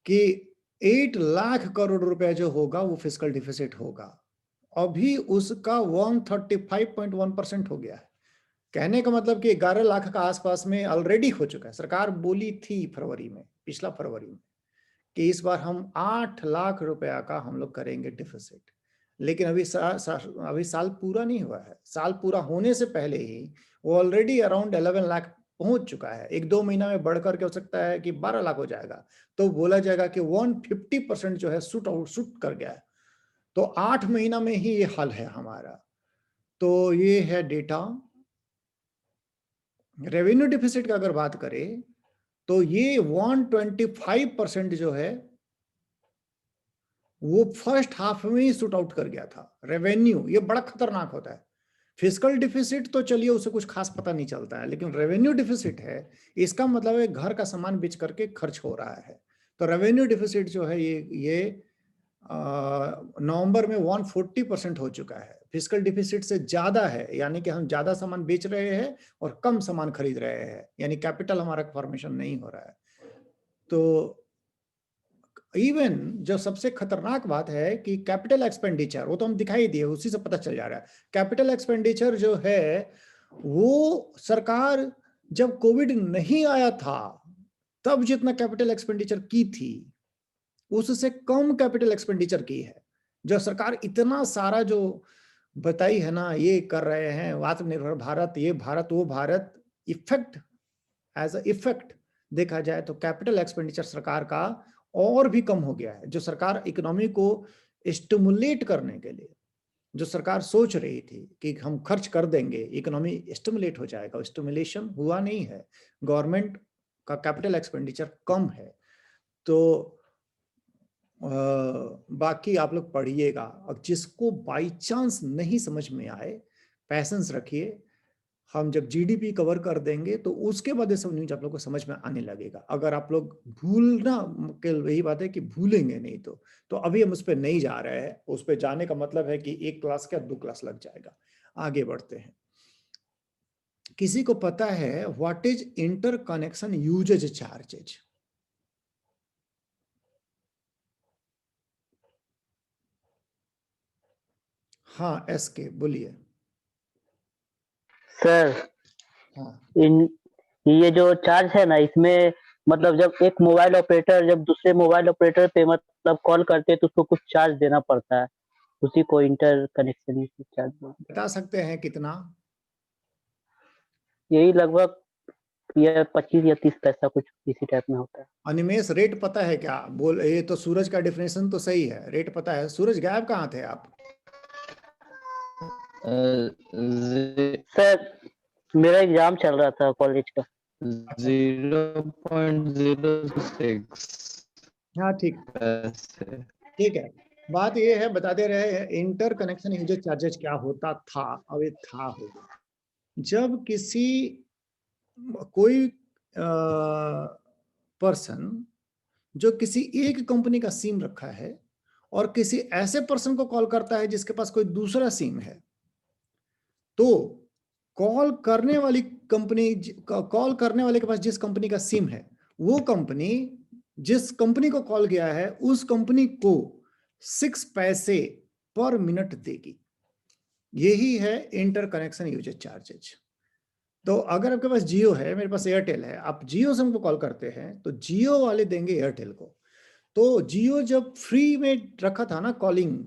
कि 8 लाख करोड़ रुपए जो होगा वो फिजिकल डिफिसिट होगा, अभी उसका 135.1% हो गया है। कहने का मतलब कि 11 लाख का आसपास में ऑलरेडी हो चुका है। सरकार बोली थी फरवरी में, पिछला फरवरी में, कि इस बार हम 8 लाख रुपया का हम लोग करेंगे डिफिसिट। लेकिन अभी साल पूरा नहीं हुआ है। साल पूरा होने से पहले ही वो ऑलरेडी अराउंड 11 लाख पहुंच चुका है। 1-2 महीना में बढ़कर के हो सकता है कि 12 लाख हो जाएगा। तो बोला जाएगा कि 150% जो है शूट कर गया है। तो 8 महीना में ही ये हल है हमारा। तो ये है डेटा। रेवेन्यू डिफिसिट का अगर बात करें तो ये 125% जो है वो फर्स्ट हाफ में ही शूट आउट कर गया था। रेवेन्यू ये बड़ा खतरनाक होता है। फिजिकल डिफिसिट तो चलिए उसे कुछ खास पता नहीं चलता है, लेकिन रेवेन्यू डिफिसिट है, इसका मतलब है घर का सामान बेच करके खर्च हो रहा है। तो रेवेन्यू डिफिसिट जो है ये नवंबर में 140% हो चुका है। फिजिकल डिफिसिट से ज्यादा है, यानी कि हम ज्यादा सामान बेच रहे हैं और कम सामान खरीद रहे हैं, यानी कैपिटल हमारा फॉर्मेशन नहीं हो रहा है। तो इवन जो सबसे खतरनाक बात है कि कैपिटल एक्सपेंडिचर, वो तो हम दिखाई दिए, उसी से पता चल जा रहा है। कैपिटल एक्सपेंडिचर जो है वो सरकार जब कोविड नहीं आया था तब जितना कैपिटल एक्सपेंडिचर की थी उससे कम कैपिटल एक्सपेंडिचर की है। जो सरकार इतना सारा जो बताई है ना, ये कर रहे हैं आत्मनिर्भर भारत, ये भारत वो Bharat, effect as a effect देखा जाए तो कैपिटल एक्सपेंडिचर सरकार का और भी कम हो गया है। जो सरकार इकोनॉमी को स्टिमुलेट करने के लिए, जो सरकार सोच रही थी कि हम खर्च कर देंगे, इकोनॉमी स्टिमुलेट हो जाएगा, स्टिमुलेशन हुआ नहीं है। गवर्नमेंट का कैपिटल एक्सपेंडिचर कम है। तो बाकी आप लोग पढ़िएगा, और जिसको बाई चांस नहीं समझ में आए, पैसेंस रखिए। हम जब जीडीपी कवर कर देंगे तो उसके बाद ये सब न्यूज आप लोग को समझ में आने लगेगा। अगर आप लोग भूलना, वही बात है कि भूलेंगे नहीं तो अभी हम उस पर नहीं जा रहे हैं। उस पर जाने का मतलब है कि 1 क्लास का 2 क्लास लग जाएगा। आगे बढ़ते हैं। किसी को पता है what is interconnection usages charges? हाँ, एसके बोलिए। सर हाँ, इन ये जो चार्ज है ना, इसमें मतलब जब एक मोबाइल ऑपरेटर जब दूसरे मोबाइल ऑपरेटर पे मतलब कॉल करते हैं तो उसको कुछ चार्ज देना पड़ता है, उसी को इंटर कनेक्शन चार्ज बोलते हैं। बता सकते हैं कितना? यही लगभग ये 25 या 30 पैसा कुछ इसी टाइप में होता है। अनिमेश, रेट पता है क्या? बोल, ये तो सूरज का डिफिनेशन तो सही है, रेट पता है। सूरज गायब कहाँ थे आप? सर मेरा एग्जाम चल रहा था कॉलेज का। 0.06 हाँ, ठीक है। बात ये है, बता दे रहे हैं इंटर कनेक्शन यूजेज चार्जेज क्या होता था। अब ये था हो गया। जब कोई पर्सन जो किसी एक कंपनी का सिम रखा है और किसी ऐसे पर्सन को कॉल करता है जिसके पास कोई दूसरा सिम है, तो कॉल करने वाले के पास जिस कंपनी का सिम है, वो कंपनी जिस कंपनी को कॉल किया है उस कंपनी को 6 पैसे पर मिनट देगी। यही है इंटर कनेक्शन यूजेज चार्जेज। तो अगर आपके पास जियो है, मेरे पास एयरटेल है, आप जियो से हमको कॉल करते हैं तो जियो वाले देंगे एयरटेल को। तो जियो जब फ्री में रखा था ना कॉलिंग,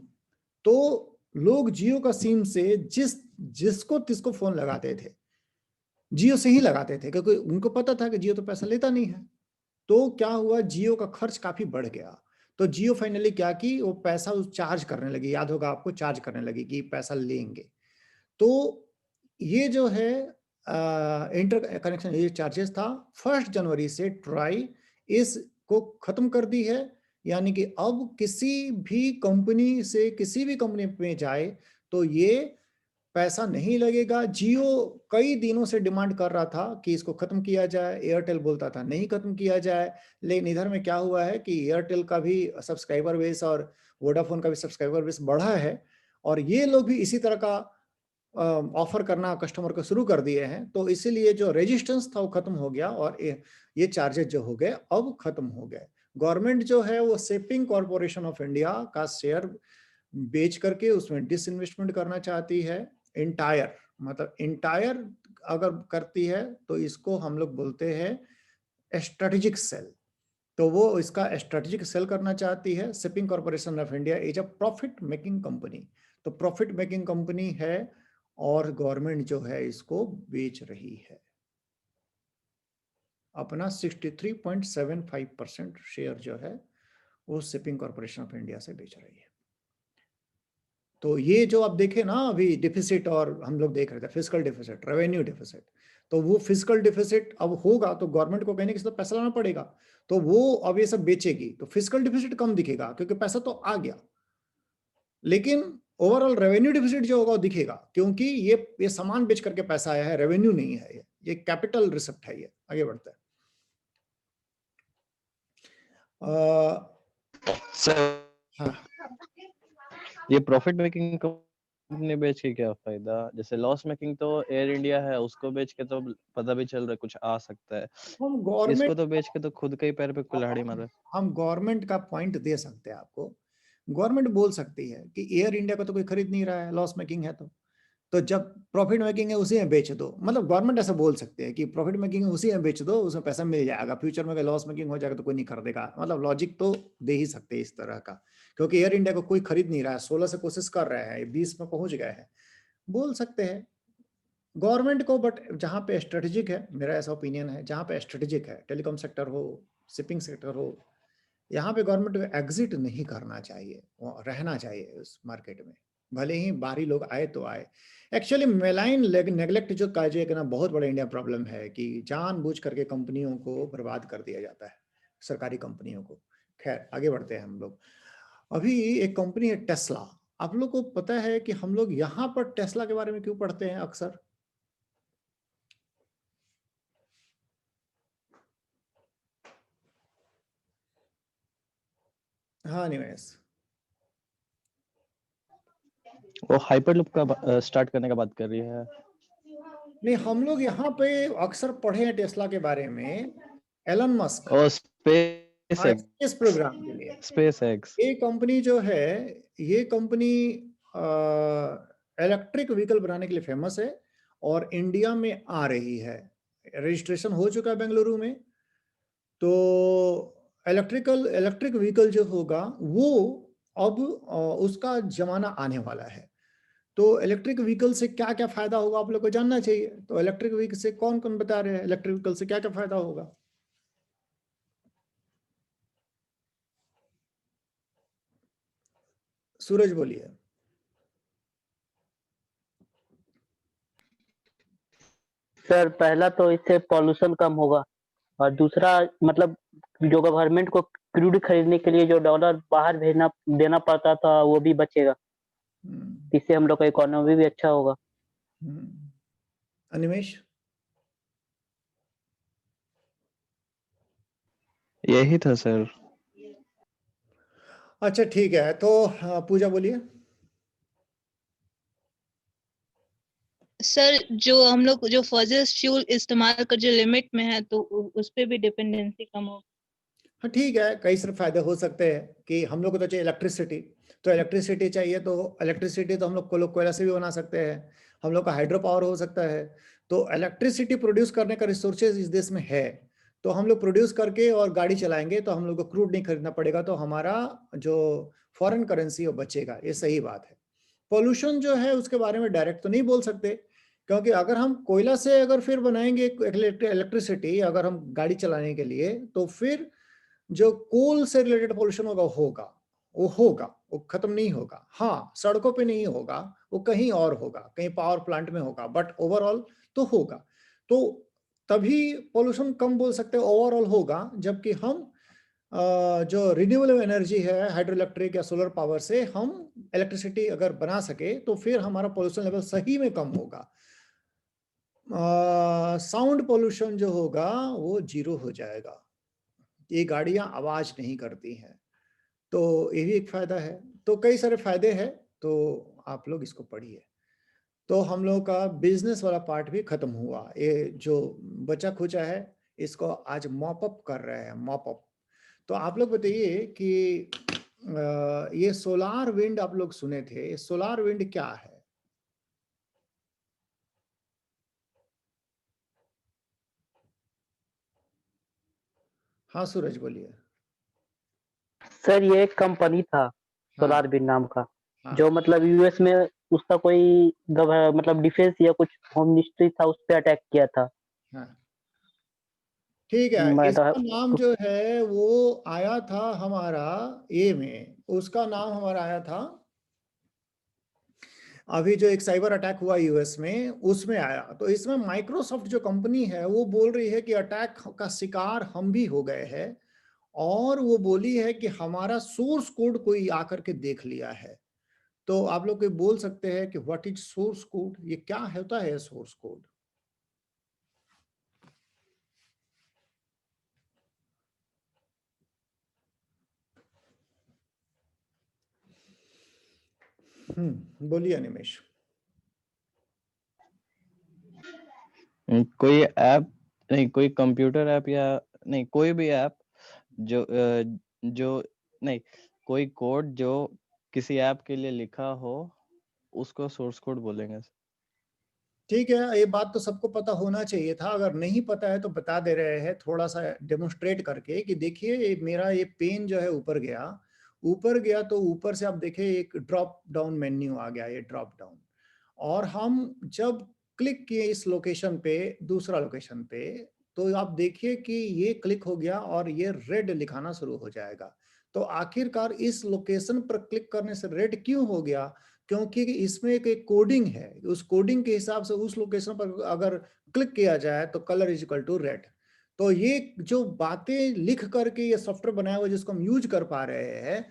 तो लोग जियो का सिम से जिसको तिसको फोन लगाते थे, जियो से ही लगाते थे, क्योंकि उनको पता था कि जियो तो पैसा लेता नहीं है। तो क्या हुआ, जियो का खर्च काफी बढ़ गया। तो जियो फाइनली क्या की, वो पैसा चार्ज करने लगी। याद होगा आपको, चार्ज करने लगी कि पैसा लेंगे। तो ये जो है इंटर कनेक्शन ये चार्जेस था। 1 जनवरी से ट्राई इसको खत्म कर दी है। यानी कि अब किसी भी कंपनी से किसी भी कंपनी में जाए तो ये पैसा नहीं लगेगा। जियो कई दिनों से डिमांड कर रहा था कि इसको खत्म किया जाए, एयरटेल बोलता था नहीं खत्म किया जाए। लेकिन इधर में क्या हुआ है कि एयरटेल का भी सब्सक्राइबर बेस और वोडाफोन का भी सब्सक्राइबर बेस बढ़ा है, और ये लोग भी इसी तरह का ऑफर करना कस्टमर को शुरू कर दिए हैं। तो इसीलिए जो रेजिस्टेंस था वो खत्म हो गया, और ये चार्जेस जो हो गए अब खत्म हो गए। गवर्नमेंट जो है वो शिपिंग कॉर्पोरेशन ऑफ इंडिया का शेयर बेच करके उसमें डिसइन्वेस्टमेंट करना चाहती है। इंटायर मतलब इंटायर अगर करती है तो इसको हम लोग बोलते हैं स्ट्रेटेजिक सेल। तो वो इसका स्ट्रेटेजिक सेल करना चाहती है। Shipping corporation of India is a profit making company. तो प्रॉफिट मेकिंग कंपनी है और गवर्नमेंट जो है इसको बेच रही है। अपना 63.75% शेयर जो है वो शिपिंग कॉर्पोरेशन ऑफ इंडिया से बेच रही है। तो ये जो आप देखे ना अभी डिफिसिट, और हम लोग देख रहे थे फिस्कल डिफिसिट, रेवेन्यू डिफिसिट, तो वो फिस्कल डिफिसिट अब होगा तो गवर्नमेंट को कहीं ना पैसा लाना पड़ेगा। तो वो अब ये सब बेचेगी तो फिस्कल डिफिसिट कम दिखेगा क्योंकि पैसा तो आ गया, लेकिन ओवरऑल रेवेन्यू डिफिसिट जो होगा वो दिखेगा, क्योंकि ये सामान बेच करके पैसा आया है, रेवेन्यू नहीं है। ये कैपिटल रिसिप्ट है। ये आगे बढ़ता है। सर हाँ, ये प्रॉफिट मेकिंग कंपनी बेच के क्या फायदा? जैसे लॉस मेकिंग तो एयर इंडिया है, उसको बेच के तो पता भी चल रहा है कुछ आ सकता है। हम इसको गवर्नमेंट तो बेच के तो खुद के ही पैर पे कुल्हाड़ी मार रहा है। हम गवर्नमेंट का पॉइंट दे सकते हैं आपको। गवर्नमेंट बोल सकती है कि एयर इंडिया को तो कोई खरीद नहीं रहा है, लॉस मेकिंग है, तो जब प्रॉफिट मेकिंग है उसी में बेच दो। मतलब गवर्नमेंट ऐसा बोल सकते हैं कि प्रॉफिट मेकिंग है उसी में बेच दो, उसमें पैसा मिल जाएगा, फ्यूचर में अगर लॉस मेकिंग हो जाएगा तो कोई नहीं खरीदेगा। मतलब लॉजिक तो दे ही सकते हैं इस तरह का, क्योंकि एयर इंडिया को कोई खरीद नहीं रहा है। 16 से कोशिश कर रहे हैं, 20 में पहुंच गए हैं, बोल सकते हैं गवर्नमेंट को। बट जहाँ पे स्ट्रेटेजिक है, मेरा ऐसा ओपिनियन है, जहाँ पे स्ट्रेटेजिक है, टेलीकॉम सेक्टर हो, शिपिंग सेक्टर हो, यहाँ पे गवर्नमेंट को एग्जिट नहीं करना चाहिए, रहना चाहिए उस मार्केट में। भले ही बाहरी लोग आए तो आए। एक्चुअली मेलाइन नेग्लेक्ट जो काजे का ना बहुत बड़ा इंडिया प्रॉब्लम है कि जानबूझ करके कंपनियों को बर्बाद कर दिया जाता है, सरकारी कंपनियों को। खैर आगे बढ़ते हैं हम लोग। अभी एक कंपनी है टेस्ला। आप लोग को पता है कि हम लोग यहाँ पर टेस्ला के बारे में क्यों पढ़ते हैं अक्सर? हाँ निवेश, वो हाइपरलूप का स्टार्ट करने का बात कर रही है। नहीं हम लोग यहाँ पे अक्सर पढ़े हैं टेस्ला के बारे में, एलन मस्क। और स्पेस हाँ, स्पेस प्रोग्राम के लिए स्पेस एक्स। ये कंपनी जो है, ये कंपनी इलेक्ट्रिक व्हीकल बनाने के लिए फेमस है और इंडिया में आ रही है। रजिस्ट्रेशन हो चुका है बेंगलुरु में। तो इलेक्ट्रिक व्हीकल जो होगा वो अब उसका जमाना आने वाला है। तो इलेक्ट्रिक व्हीकल से क्या क्या फायदा होगा आप लोग को जानना चाहिए। तो इलेक्ट्रिक व्हीकल से कौन कौन बता रहे हैं इलेक्ट्रिक व्हीकल से क्या क्या फायदा होगा? सूरज बोलिए। सर पहला तो इससे पॉल्यूशन कम होगा, और दूसरा मतलब जो गवर्नमेंट को क्रूड खरीदने के लिए जो डॉलर बाहर भेजना देना पड़ता था वो भी बचेगा। इससे हम लोग का इकोनॉमी भी अच्छा होगा। अनिमेश? यही था सर। अच्छा ठीक है, तो पूजा बोलिए। सर जो हम लोग जो फॉसिल फ्यूल इस्तेमाल कर जो लिमिट में है तो उस पे भी डिपेंडेंसी कम हो। हाँ ठीक है, कई सारे फायदे हो सकते हैं कि हम लोग को तो चाहिए इलेक्ट्रिसिटी, तो इलेक्ट्रिसिटी चाहिए तो इलेक्ट्रिसिटी तो हम लोग कोयला से भी बना सकते हैं, हम लोग का हाइड्रो पावर हो सकता है। तो इलेक्ट्रिसिटी प्रोड्यूस करने का रिसोर्सेज इस देश में है, तो हम लोग प्रोड्यूस करके और गाड़ी चलाएंगे तो हम लोग को क्रूड नहीं खरीदना पड़ेगा, तो हमारा जो फॉरेन करेंसी वो बचेगा। ये सही बात है। पोल्यूशन जो है उसके बारे में डायरेक्ट तो नहीं बोल सकते, क्योंकि अगर हम कोयला से अगर फिर बनाएंगे इलेक्ट्रिसिटी अगर हम गाड़ी चलाने के लिए, तो फिर जो कोल से रिलेटेड पोल्यूशन होगा वो खत्म नहीं होगा। हाँ सड़कों पे नहीं होगा, वो कहीं और होगा, कहीं पावर प्लांट में होगा, बट ओवरऑल तो होगा। तो तभी पोल्यूशन कम बोल सकते हैं, ओवरऑल होगा, जबकि हम जो रिन्यूएबल एनर्जी है हाइड्रो इलेक्ट्रिक या सोलर पावर से हम इलेक्ट्रिसिटी अगर बना सके तो फिर हमारा पोल्यूशन लेवल सही में कम होगा। साउंड पोल्यूशन जो होगा वो 0 हो जाएगा, ये गाड़ियां आवाज नहीं करती हैं, तो ये भी एक फायदा है। तो कई सारे फायदे हैं, तो आप लोग इसको पढ़िए। तो हम लोग का बिजनेस वाला पार्ट भी खत्म हुआ, ये जो बचा खुचा है इसको आज मॉप अप कर रहे हैं, मॉप अप। तो आप लोग बताइए कि ये सोलार विंड आप लोग सुने थे, सोलार विंड क्या है? हाँ सूरज बोलिए। सर ये एक कंपनी था सोलार विंड नाम का, जो मतलब यूएस में उसका कोई मतलब डिफेंस या कुछ होम मिनिस्ट्री था, उस पे अटैक किया था। हाँ ठीक है, इसका नाम जो है वो आया था हमारा ए में, उसका नाम हमारा आया था अभी जो एक साइबर अटैक हुआ यूएस में उसमें आया। तो इसमें माइक्रोसॉफ्ट जो कंपनी है वो बोल रही है कि अटैक का शिकार हम भी हो गए हैं, और वो बोली है कि हमारा सोर्स कोड कोई आकर के देख लिया है। तो आप लोग बोल सकते हैं कि व्हाट इज सोर्स कोड, ये क्या होता है सोर्स कोड? बोलिए अनिमेश। कोई ऐप नहीं, कोई कंप्यूटर ऐप या नहीं, कोई भी ऐप जो नहीं, कोई कोड जो किसी ऐप के लिए लिखा हो उसको सोर्स कोड बोलेंगे। ठीक है, ये बात तो सबको पता होना चाहिए था, अगर नहीं पता है तो बता दे रहे हैं थोड़ा सा डेमोन्स्ट्रेट करके कि देखिए मेरा ये पेन जो है ऊपर गया तो ऊपर से आप देखिए एक ड्रॉप डाउन मेन्यू आ गया, ये ड्रॉप डाउन, और हम जब क्लिक किए इस लोकेशन पे दूसरा लोकेशन पे, तो आप देखिए कि ये क्लिक हो गया और ये रेड लिखाना शुरू हो जाएगा। तो आखिरकार इस लोकेशन पर क्लिक करने से रेड क्यों हो गया? क्योंकि इसमें एक कोडिंग है, उस कोडिंग के हिसाब से उस लोकेशन पर अगर क्लिक किया जाए तो colour is equal to red. तो ये जो बातें लिख करके ये सॉफ्टवेयर बनाया हुआ जिसको हम यूज कर पा रहे हैं,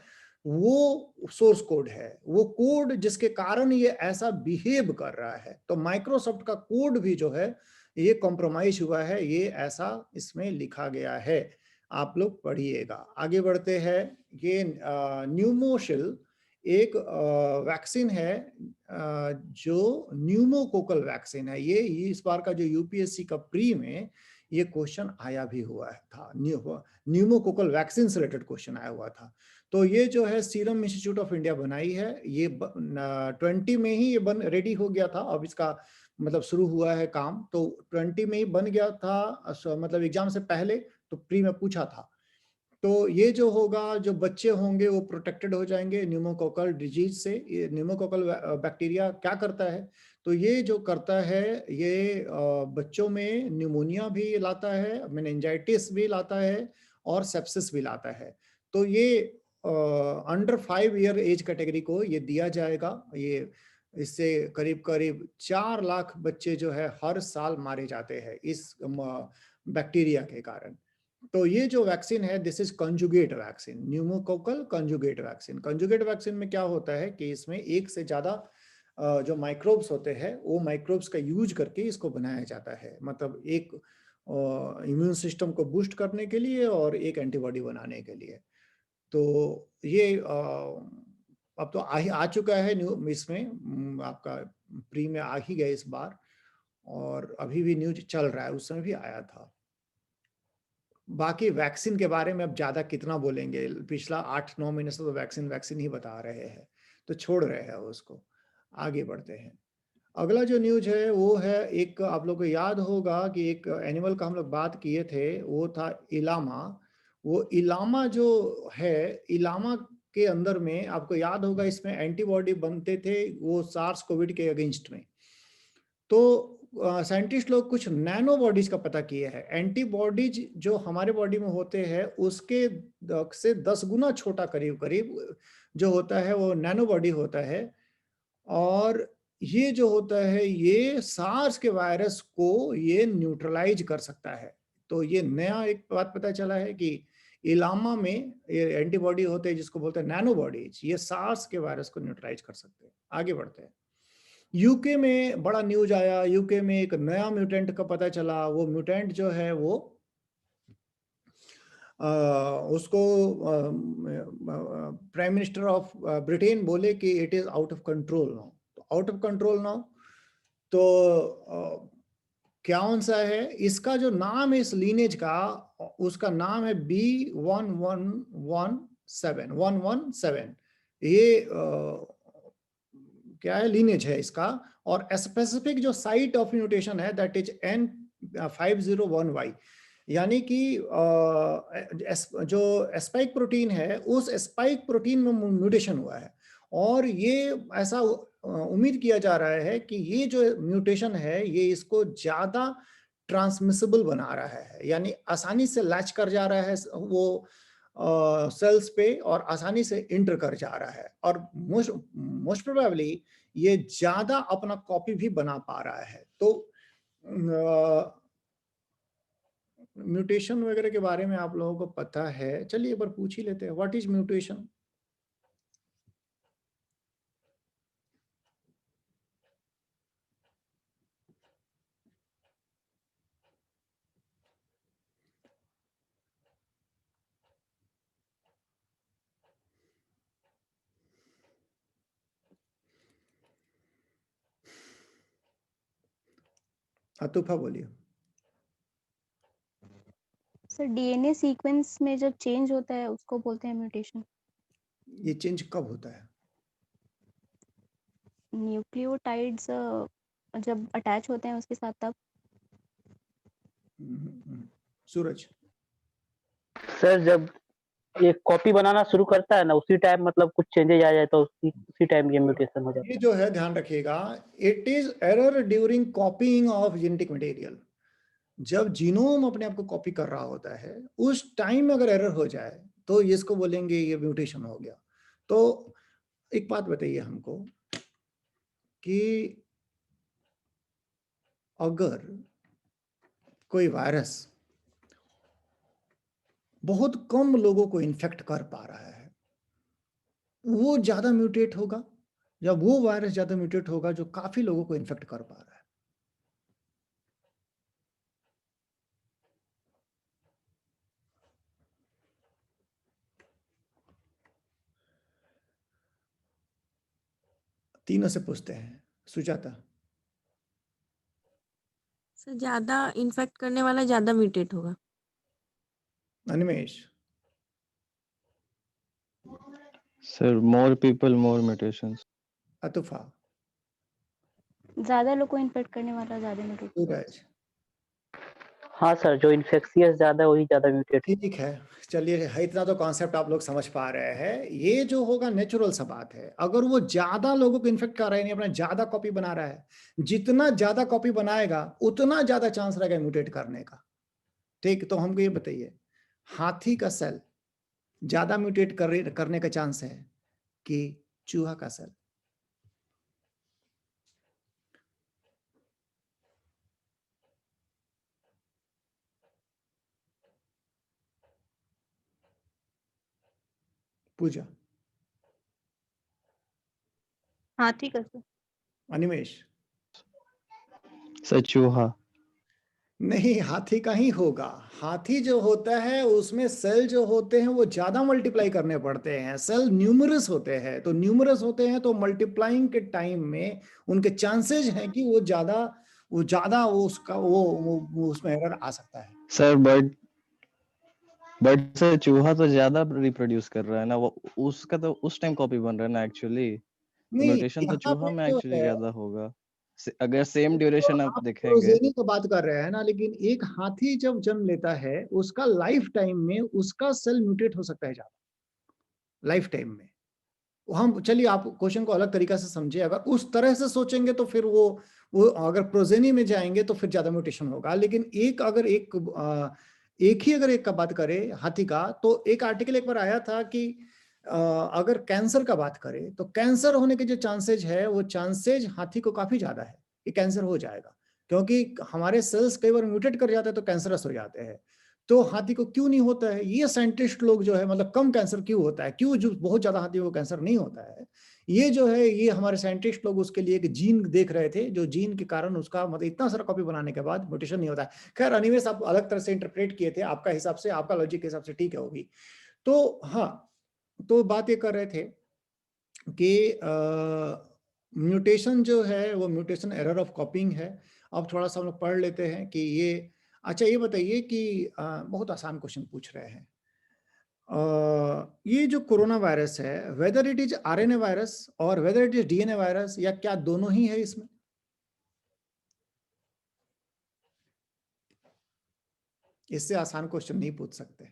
वो सोर्स कोड है, वो कोड जिसके कारण ये ऐसा बिहेव कर रहा है। तो माइक्रोसॉफ्ट का कोड भी जो है ये कॉम्प्रोमाइज हुआ है, ये ऐसा इसमें लिखा गया है। आप लोग पढ़िएगा। आगे बढ़ते हैं। ये न्यूमोशिल एक वैक्सीन है जो न्यूमोकोकल वैक्सीन है। ये इस बार का जो यूपीएससी का प्री में ये क्वेश्चन आया भी हुआ था, न्यूमोकोकल वैक्सीन से रिलेटेड क्वेश्चन आया हुआ था। तो ये जो है सीरम इंस्टीट्यूट ऑफ इंडिया बनाई है। ये 20 में ही ये बन रेडी हो गया था। अब इसका मतलब शुरू हुआ है काम, तो 20 में ही बन गया था, मतलब एग्जाम से पहले तो प्री में पूछा था। तो ये जो होगा, जो बच्चे होंगे वो प्रोटेक्टेड हो जाएंगे न्यूमोकोकल डिजीज से। ये न्यूमोकोकल बैक्टीरिया क्या करता है? तो ये जो करता है ये बच्चों में न्यूमोनिया भी लाता है, मेनिंजाइटिस भी लाता है और सेप्सिस भी लाता है। तो ये अंडर 5 ईयर एज कैटेगरी को ये दिया जाएगा। ये इससे करीब करीब 4 लाख बच्चे जो है हर साल मारे जाते हैं इस बैक्टीरिया के कारण। तो ये जो वैक्सीन है this is conjugate vaccine, pneumococcal conjugate vaccine. Conjugate vaccine में क्या होता है कि इसमें एक से ज्यादा जो माइक्रोब्स होते हैं वो माइक्रोब्स का यूज करके इसको बनाया जाता है। मतलब एक इम्यून सिस्टम को बूस्ट करने के लिए और एक एंटीबॉडी बनाने के लिए। तो ये अब तो आ चुका है इसमें आपका प्री में आ ही गए इस बार, और अभी भी न्यूज चल रहा है, उस समय भी आया था। बाकी वैक्सीन के बारे में अब ज्यादा कितना बोलेंगे, पिछला 8-9 महीने से तो वैक्सीन ही बता रहे हैं, तो छोड़ रहे हैं उसको। आगे बढ़ते हैं। अगला जो न्यूज है वो है, एक आप लोग को याद होगा कि एक एनिमल का हम लोग बात किए थे, वो था इलामा। वो इलामा जो है, इलामा के अंदर में आपको याद होगा इसमें एंटीबॉडी बनते थे वो सार्स कोविड के अगेंस्ट में। तो साइंटिस्ट लोग कुछ नैनो बॉडीज का पता किए हैं। एंटीबॉडीज जो हमारे बॉडी में होते हैं उसके से 10 गुना छोटा करीब करीब जो होता है वो नैनो बॉडी होता है। और ये जो होता है ये सार्स के वायरस को ये न्यूट्रलाइज कर सकता है। तो ये नया एक बात पता चला है कि इलामा में ये एंटीबॉडी होते हैं जिसको बोलते हैं नैनो बॉडीज, ये सार्स के वायरस को न्यूट्रलाइज कर सकते हैं। आगे बढ़ते हैं। यूके में बड़ा न्यूज आया। यूके में एक नया म्यूटेंट का पता चला। वो म्यूटेंट जो है वो उसको प्राइम मिनिस्टर ऑफ ब्रिटेन बोले कि it is out of control now. तो आउट ऑफ कंट्रोल नाउ तो कौन सा है? इसका जो नाम है इस लीनेज का, उसका नाम है B1117117। ये क्या है? लीनेज है इसका। और स्पेसिफिक जो साइट ऑफ म्यूटेशन है दैट इज N501Y, यानी कि जो स्पाइक प्रोटीन है उस स्पाइक प्रोटीन में म्यूटेशन हुआ है। और ये ऐसा उम्मीद किया जा रहा है कि ये जो म्यूटेशन है ये इसको ज्यादा ट्रांसमिसिबल बना रहा है, यानी आसानी से लैच कर जा रहा है वो सेल्स पे और आसानी से इंटर कर जा रहा है। और मोस्ट प्रोबेबली ये ज्यादा अपना कॉपी भी बना पा रहा है। तो म्यूटेशन वगैरह के बारे में आप लोगों को पता है, चलिए एक बार पूछ ही लेते हैं। What is mutation? अतुफा बोलिए। सर डीएनए सीक्वेंस में जब चेंज होता है उसको बोलते हैं म्यूटेशन। ये चेंज कब होता है? न्यूक्लियोटाइड्स जब अटैच होते हैं उसके साथ तब। सूरज? सर जब ये कॉपी बनाना शुरू करता है ना उसी टाइम मतलब कुछ चेंजेस आ जाए तो उसी टाइम ये म्यूटेशन हो जाता है। ये जो है ध्यान रखिएगा, it is error during copying of genetic material. जब जीनोम अपने आप को कॉपी कर रहा होता है उस टाइम में अगर एरर हो जाए तो इसको बोलेंगे ये म्यूटेशन हो गया। तो एक बात बताइए हमको, कि अगर कोई वायरस बहुत कम लोगों को इन्फेक्ट कर पा रहा है, वो ज्यादा म्यूटेट होगा, या वो वायरस ज्यादा म्यूटेट होगा जो काफी लोगों को इन्फेक्ट कर पा रहा है? तीनों से पूछते हैं। सुजाता। सर ज्यादा इन्फेक्ट करने वाला ज्यादा म्यूटेट होगा। Animesh. Sir, more people, more mutations. अतुफा। ज्यादा लोग को इन्फेक्ट करने वाला ज्यादा म्यूटेट होगा। सूरज। हाँ सर, जो इन्फेक्शियस ज्यादा है वही ज्यादा म्यूटेट। ठीक है, चलिए इतना तो कॉन्सेप्ट आप लोग समझ पा रहे हैं। ये जो होगा नेचुरल सा बात है। अगर वो ज्यादा लोगों को इन्फेक्ट कर रहा है, नहीं अपना ज्यादा कॉपी बना रहा है, जितना ज्यादा कॉपी बनाएगा उतना ज्यादा चांस रहेगा म्यूटेट करने का। ठीक, तो हमको ये बताइए, हाथी का सेल ज्यादा म्यूटेट करने का चांस है कि चूहा का सेल? पूजा। हाथी का सर। अनिमेश। Sir, चूहा। नहीं, हाथी का ही होगा। हाथी जो होता है उसमें सेल जो होते हैं वो ज्यादा मल्टीप्लाई करने पड़ते हैं। सेल न्यूमरस होते हैं, तो न्यूमरस होते हैं तो मल्टीप्लाइंग के टाइम में उनके चांसेस हैं कि वो ज्यादा वो उसका वो उसमें एरर आ सकता है। Sir, बट सर चूहा तो ज्यादा रिप्रोड्यूस कर रहा है ना, वो उसका तो उस टाइम कॉपी बन रहा है ना एक्चुअली। नहीं, म्यूटेशन तो यहाँ चूहा पे में जो एक्चुअली है, ज्यादा होगा। अगर सेम तो ड्यूरेशन आप आप देखेंगे। प्रोजेनी की बात कर रहे हैं ना, लेकिन एक हाथी जब जन्म लेता है उसका लाइफ टाइम में उसका सेल म्यूटेट हो सकता है ज्यादा, लाइफ टाइम में। हम चलिए आप क्वेश्चन को अलग तरीका से समझे। अगर उस तरह से सोचेंगे तो फिर वो अगर प्रोजेनी में जाएंगे तो फिर ज्यादा म्यूटेशन होगा। लेकिन एक का बात करें हाथी का, तो एक आर्टिकल एक बार आया था कि अगर कैंसर का बात करें तो कैंसर होने के जो चांसेज है वो चांसेज हाथी को काफी ज्यादा है कि कैंसर हो जाएगा, क्योंकि हमारे सेल्स कई बार म्यूटेट कर जाते हैं तो कैंसरस हो जाते हैं। तो हाथी को क्यों नहीं होता है, ये साइंटिस्ट लोग जो है, मतलब कम कैंसर क्यों होता है, क्यों जो बहुत ज्यादा हाथी को कैंसर नहीं होता है, ये जो है ये हमारे साइंटिस्ट लोग उसके लिए एक जीन देख रहे थे, जो जीन के कारण उसका मतलब इतना सारा कॉपी बनाने के बाद म्यूटेशन नहीं होता है। खैर अनिवेश आप अलग तरह से इंटरप्रेट किए थे, आपका हिसाब से, आपका लॉजिक के हिसाब से ठीक है होगी। तो हाँ, तो बात ये कर रहे थे कि म्यूटेशन जो है वो म्यूटेशन एरर ऑफ कॉपिंग है। अब थोड़ा सा हम लोग पढ़ लेते हैं कि ये, अच्छा ये बताइए कि बहुत आसान क्वेश्चन पूछ रहे हैं। ये जो कोरोना वायरस है, whether it is RNA virus और whether it is DNA virus, या क्या दोनों ही है इसमें? इससे आसान क्वेश्चन नहीं पूछ सकते।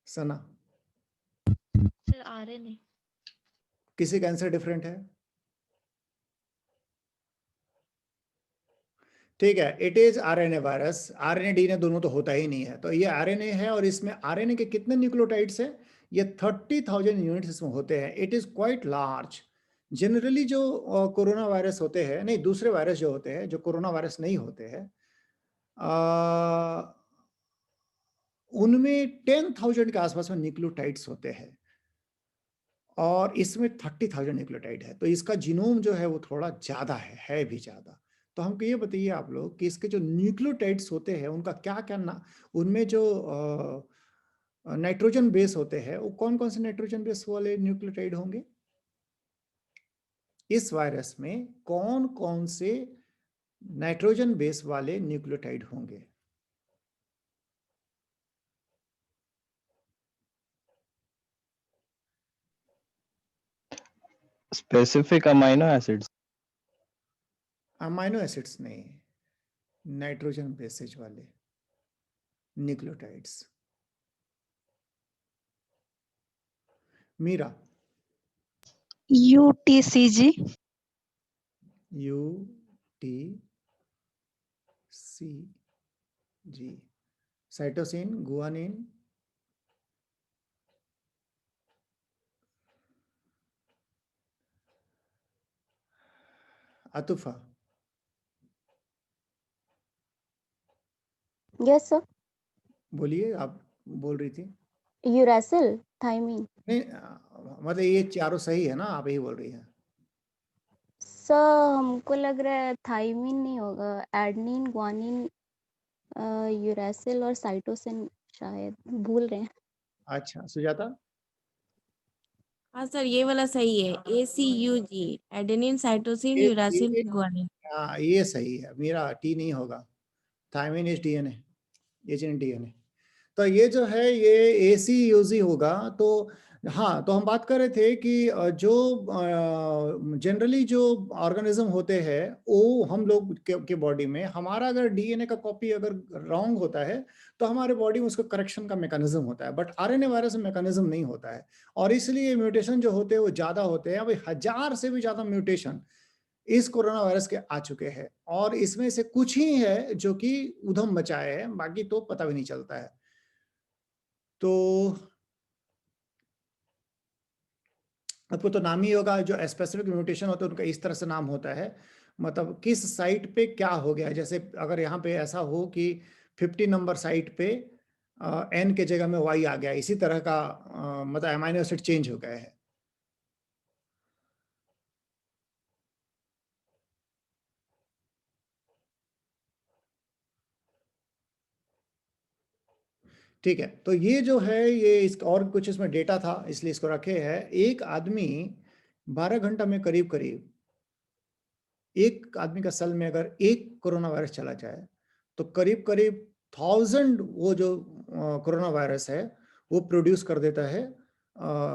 सना। Sir RNA. किसी का आंसर डिफरेंट है? ठीक है, it is RNA virus. RNA DNA दोनों तो होता ही नहीं है, तो ये आरएनए है और इसमें आरएनए के कितने न्यूक्लियोटाइड्स है? ये 30,000 यूनिट्स इसमें होते हैं। It is quite large. Generally जो कोरोना वायरस होते हैं, नहीं दूसरे वायरस जो होते हैं, जो कोरोना वायरस नहीं होते हैं, उनमें 10,000 के आसपास में न्यूक्लियोटाइड्स होते हैं और इसमें 30,000 न्यूक्लियोटाइड है, तो इसका जीनोम जो है वो थोड़ा ज्यादा है भी ज्यादा। तो हमको ये बताइए आप लोग कि इसके जो न्यूक्लियोटाइड्स होते हैं उनका क्या क्या ना, उनमें जो नाइट्रोजन बेस होते हैं वो कौन कौन से नाइट्रोजन बेस वाले न्यूक्लियोटाइड होंगे? इस वायरस में कौन कौन से नाइट्रोजन बेस वाले न्यूक्लियोटाइड होंगे? Specific amino acids. Amino acids नहीं, नाइट्रोजन बेसेज वाले nucleotides. Meera. UTCG। UTCG। Cytosine, guanine, Atufa, yes sir. बोलिए, आप बोल रही थी। Uracil, thymine. नहीं, मतलब ये चारों सही है ना, आप यही बोल रही हैं। सर हमको लग रहा है थायमीन नहीं होगा, एडनिन, ग्वानिन, यूरासिल और साइटोसिन, शायद भूल रहे हैं। अच्छा, सुजाता। हाँ सर, ये वाला सही है, ACUG, एडेनिन, साइटोसिन, यूरासिल, ये ग्वानिन। हाँ, ये सही है, मेरा टी नहीं होगा। Thymine is DNA, agent DNA. तो ये जो है ये ACUG होगा। तो हाँ, तो हम बात कर रहे थे कि जो जनरली जो ऑर्गेनिज्म होते हैं वो हम लोग के बॉडी में, हमारा अगर डीएनए का कॉपी अगर रॉन्ग होता है तो हमारे बॉडी में उसको करेक्शन का मैकेनिज्म होता है, बट आरएनए वायरस में मैकेनिज्म नहीं होता है, और इसलिए म्यूटेशन जो होते हैं वो ज्यादा होते हैं। अभी 1000 से भी ज्यादा म्यूटेशन इस कोरोना वायरस के आ चुके हैं, और इसमें से कुछ ही है जो कि उधम मचाए हैं, बाकी तो पता भी नहीं चलता है। तो आपको तो नाम ही होगा, जो स्पेसिफिक म्यूटेशन होता है उनका इस तरह से नाम होता है, मतलब किस साइट पे क्या हो गया। जैसे अगर यहाँ पे ऐसा हो कि 50 नंबर साइट पे N के जगह में Y आ गया, इसी तरह का मतलब अमाइनो एसिड चेंज हो गया है। ठीक है, तो ये जो है ये इस और कुछ इसमें डेटा था इसलिए इसको रखे हैं। एक आदमी 12 घंटा में करीब करीब एक आदमी का सेल में अगर एक कोरोना वायरस चला जाए तो करीब करीब 1000 वो जो कोरोना वायरस है वो प्रोड्यूस कर देता है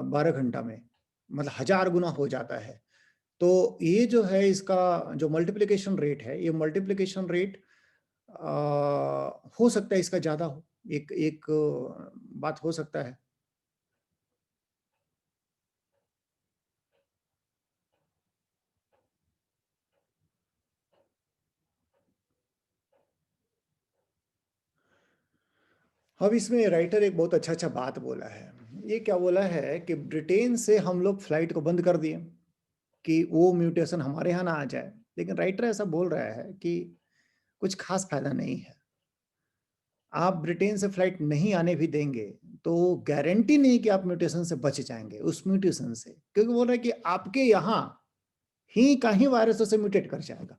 12 घंटा में, मतलब 1000 गुना हो जाता है। तो ये जो है इसका जो मल्टीप्लिकेशन रेट है, ये मल्टीप्लिकेशन रेट हो सकता है इसका ज्यादा हो, एक बात हो सकता है। अब इसमें राइटर एक बहुत अच्छा बात बोला है। ये क्या बोला है कि ब्रिटेन से हम लोग फ्लाइट को बंद कर दिए कि वो म्यूटेशन हमारे यहाँ ना आ जाए, लेकिन राइटर ऐसा बोल रहा है कि कुछ खास फायदा नहीं है। आप ब्रिटेन से फ्लाइट नहीं आने भी देंगे तो गारंटी नहीं कि आप म्यूटेशन से बच जाएंगे, उस म्यूटेशन से, क्योंकि बोल रहा है कि आपके यहाँ ही कहीं वायरस से म्यूटेट कर जाएगा।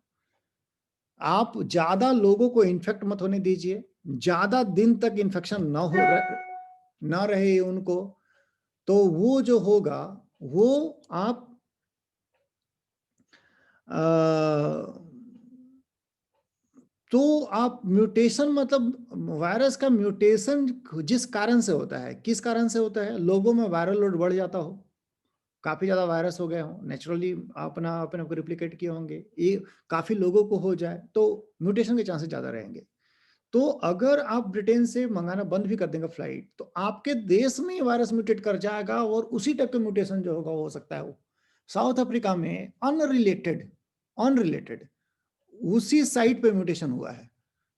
आप ज्यादा लोगों को इन्फेक्ट मत होने दीजिए, ज्यादा दिन तक इन्फेक्शन ना रहे उनको, तो वो जो होगा वो आप तो आप म्यूटेशन, मतलब वायरस का म्यूटेशन जिस कारण से होता है, किस कारण से होता है, लोगों में वायरल लोड बढ़ जाता हो, काफी ज्यादा वायरस हो गए हो, नेचुरली अपने आप को रिप्लिकेट किए होंगे, ये काफी लोगों को हो जाए तो म्यूटेशन के चांसेस ज्यादा रहेंगे। तो अगर आप ब्रिटेन से मंगाना बंद भी कर देंगे फ्लाइट तो आपके देश में वायरस म्यूटेट कर जाएगा, और उसी टाइप का म्यूटेशन जो होगा वो हो सकता है वो साउथ अफ्रीका में अनरिलेटेड उसी साइट पे म्यूटेशन हुआ है।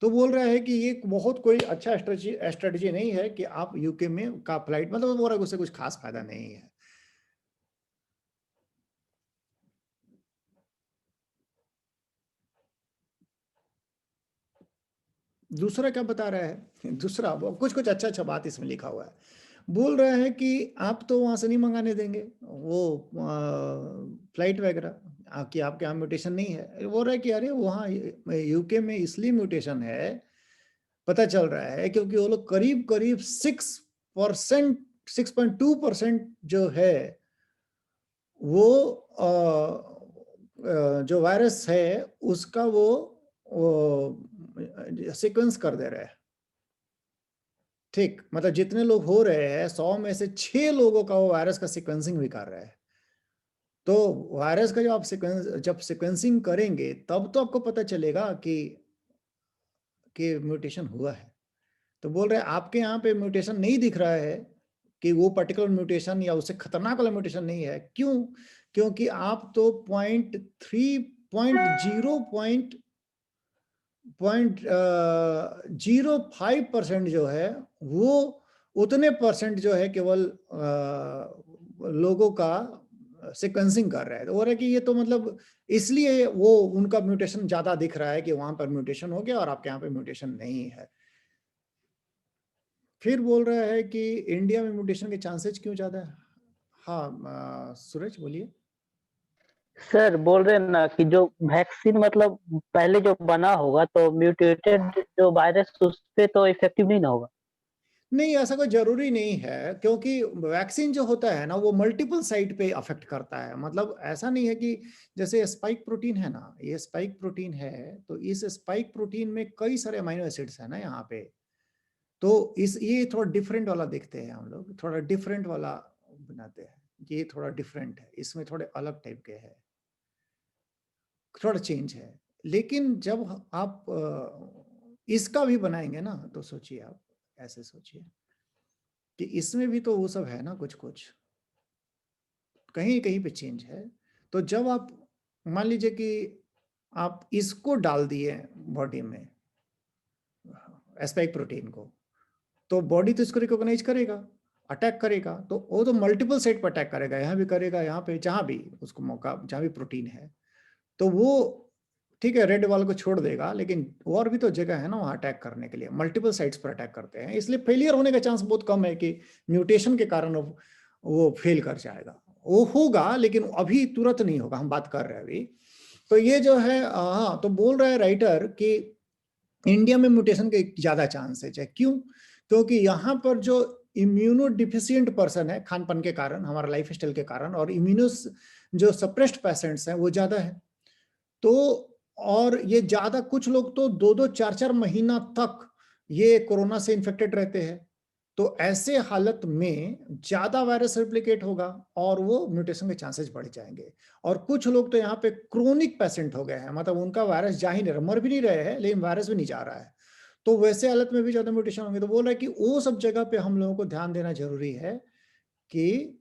तो बोल रहा है कि ये बहुत कोई अच्छा स्ट्रेटजी नहीं है कि आप यूके में का फ्लाइट, मतलब बोल रहा है उससे कुछ खास फायदा नहीं है। दूसरा क्या बता रहा है, दूसरा कुछ कुछ अच्छा बात इसमें लिखा हुआ है। बोल रहा है कि आप तो वहां से नहीं मंगाने देंगे वो फ्लाइट वगैरह कि आपके यहाँ म्यूटेशन नहीं है। बोल रहा है कि अरे वहाँ यूके में इसलिए म्यूटेशन है, पता चल रहा है क्योंकि वो लोग करीब करीब 6%, 6.2% जो है वो जो वायरस है उसका वो सीक्वेंस कर दे रहे हैं। ठीक, मतलब जितने लोग हो रहे हैं 100 में से 6 लोगों का वो वायरस का सीक्वेंसिंग भी कर रहे हैं। तो वायरस का जब सीक्वेंसिंग करेंगे तब तो आपको पता चलेगा कि म्यूटेशन हुआ है। तो बोल रहे हैं आपके यहाँ पे म्यूटेशन नहीं दिख रहा है कि वो पर्टिकुलर म्यूटेशन या उससे खतरनाक वाला म्यूटेशन नहीं है। क्यों? क्योंकि आप तो 0.05% जो है वो उतने परसेंट जो है केवल लोगों का सीक्वेंसिंग कर रहे हैं, तो हो रहा है कि ये तो मतलब इसलिए वो उनका म्यूटेशन ज्यादा दिख रहा है कि वहां पर म्यूटेशन हो गया और आपके यहाँ पे म्यूटेशन नहीं है। फिर बोल रहा है कि इंडिया में म्यूटेशन के चांसेस क्यों ज्यादा है। हाँ सूरज बोलिए। सर बोल रहे हैं ना कि जो वैक्सीन मतलब पहले जो बना होगा तो म्यूटेटेड जो वायरस उस पे तो इफेक्टिव नहीं ना होगा। नहीं, ऐसा कोई जरूरी नहीं है, क्योंकि वैक्सीन जो होता है ना वो मल्टीपल साइट पे अफेक्ट करता है। मतलब ऐसा नहीं है कि जैसे स्पाइक प्रोटीन है ना, ये स्पाइक प्रोटीन है, तो इस स्पाइक प्रोटीन में कई सारे अमीनो एसिड्स है ना यहाँ पे, तो इस ये थोड़ा डिफरेंट वाला देखते हैं हम लोग, थोड़ा डिफरेंट वाला बनाते हैं। ये थोड़ा डिफरेंट है, इसमें थोड़े अलग टाइप के है, थोड़ा चेंज है। लेकिन जब आप इसका भी बनाएंगे ना, तो सोचिए आप ऐसे सोचिए कि इसमें भी तो वो सब है ना, कुछ कुछ कहीं कहीं पे चेंज है। तो जब आप मान लीजिए कि आप इसको डाल दिए बॉडी में स्पाइक प्रोटीन को, तो बॉडी तो इसको रिकॉग्नाइज करेगा, अटैक करेगा, तो वो तो मल्टीपल साइट पर अटैक करेगा, यहाँ भी करेगा, यहाँ पे जहाँ भी उसको मौका, जहाँ भी प्रोटीन है, तो वो ठीक है रेड वाल को छोड़ देगा, लेकिन और भी तो जगह है ना वहाँ अटैक करने के लिए, मल्टीपल साइट्स पर अटैक करते हैं। इसलिए फेलियर होने का चांस बहुत कम है कि म्यूटेशन के कारण वो फेल कर जाएगा। वो होगा लेकिन अभी तुरंत नहीं होगा, हम बात कर रहे हैं अभी। तो ये जो है हाँ, तो बोल रहा है राइटर कि इंडिया में म्यूटेशन के ज्यादा चांसेस है। क्यों? क्योंकि यहाँ पर जो इम्यूनो डिफिशियंट पर्सन है खान पान के कारण, हमारा लाइफ स्टाइल के कारण, और इम्यूनो जो सप्रेस्ड पेशेंट्स हैं वो ज्यादा है। तो और ये ज्यादा, कुछ लोग तो 2-2 4-4 महीना तक ये कोरोना से इन्फेक्टेड रहते हैं। तो ऐसे हालत में ज्यादा वायरस रिप्लिकेट होगा और वो म्यूटेशन के चांसेस बढ़ जाएंगे। और कुछ लोग तो यहाँ पे क्रोनिक पेशेंट हो गए हैं, मतलब उनका वायरस जा ही नहीं रहा, मर भी नहीं रहे हैं लेकिन वायरस भी नहीं जा रहा है, तो वैसे हालत में भी ज्यादा म्यूटेशन होंगे। तो बोल रहा है कि वो सब जगह पे हम लोगों को ध्यान देना जरूरी है कि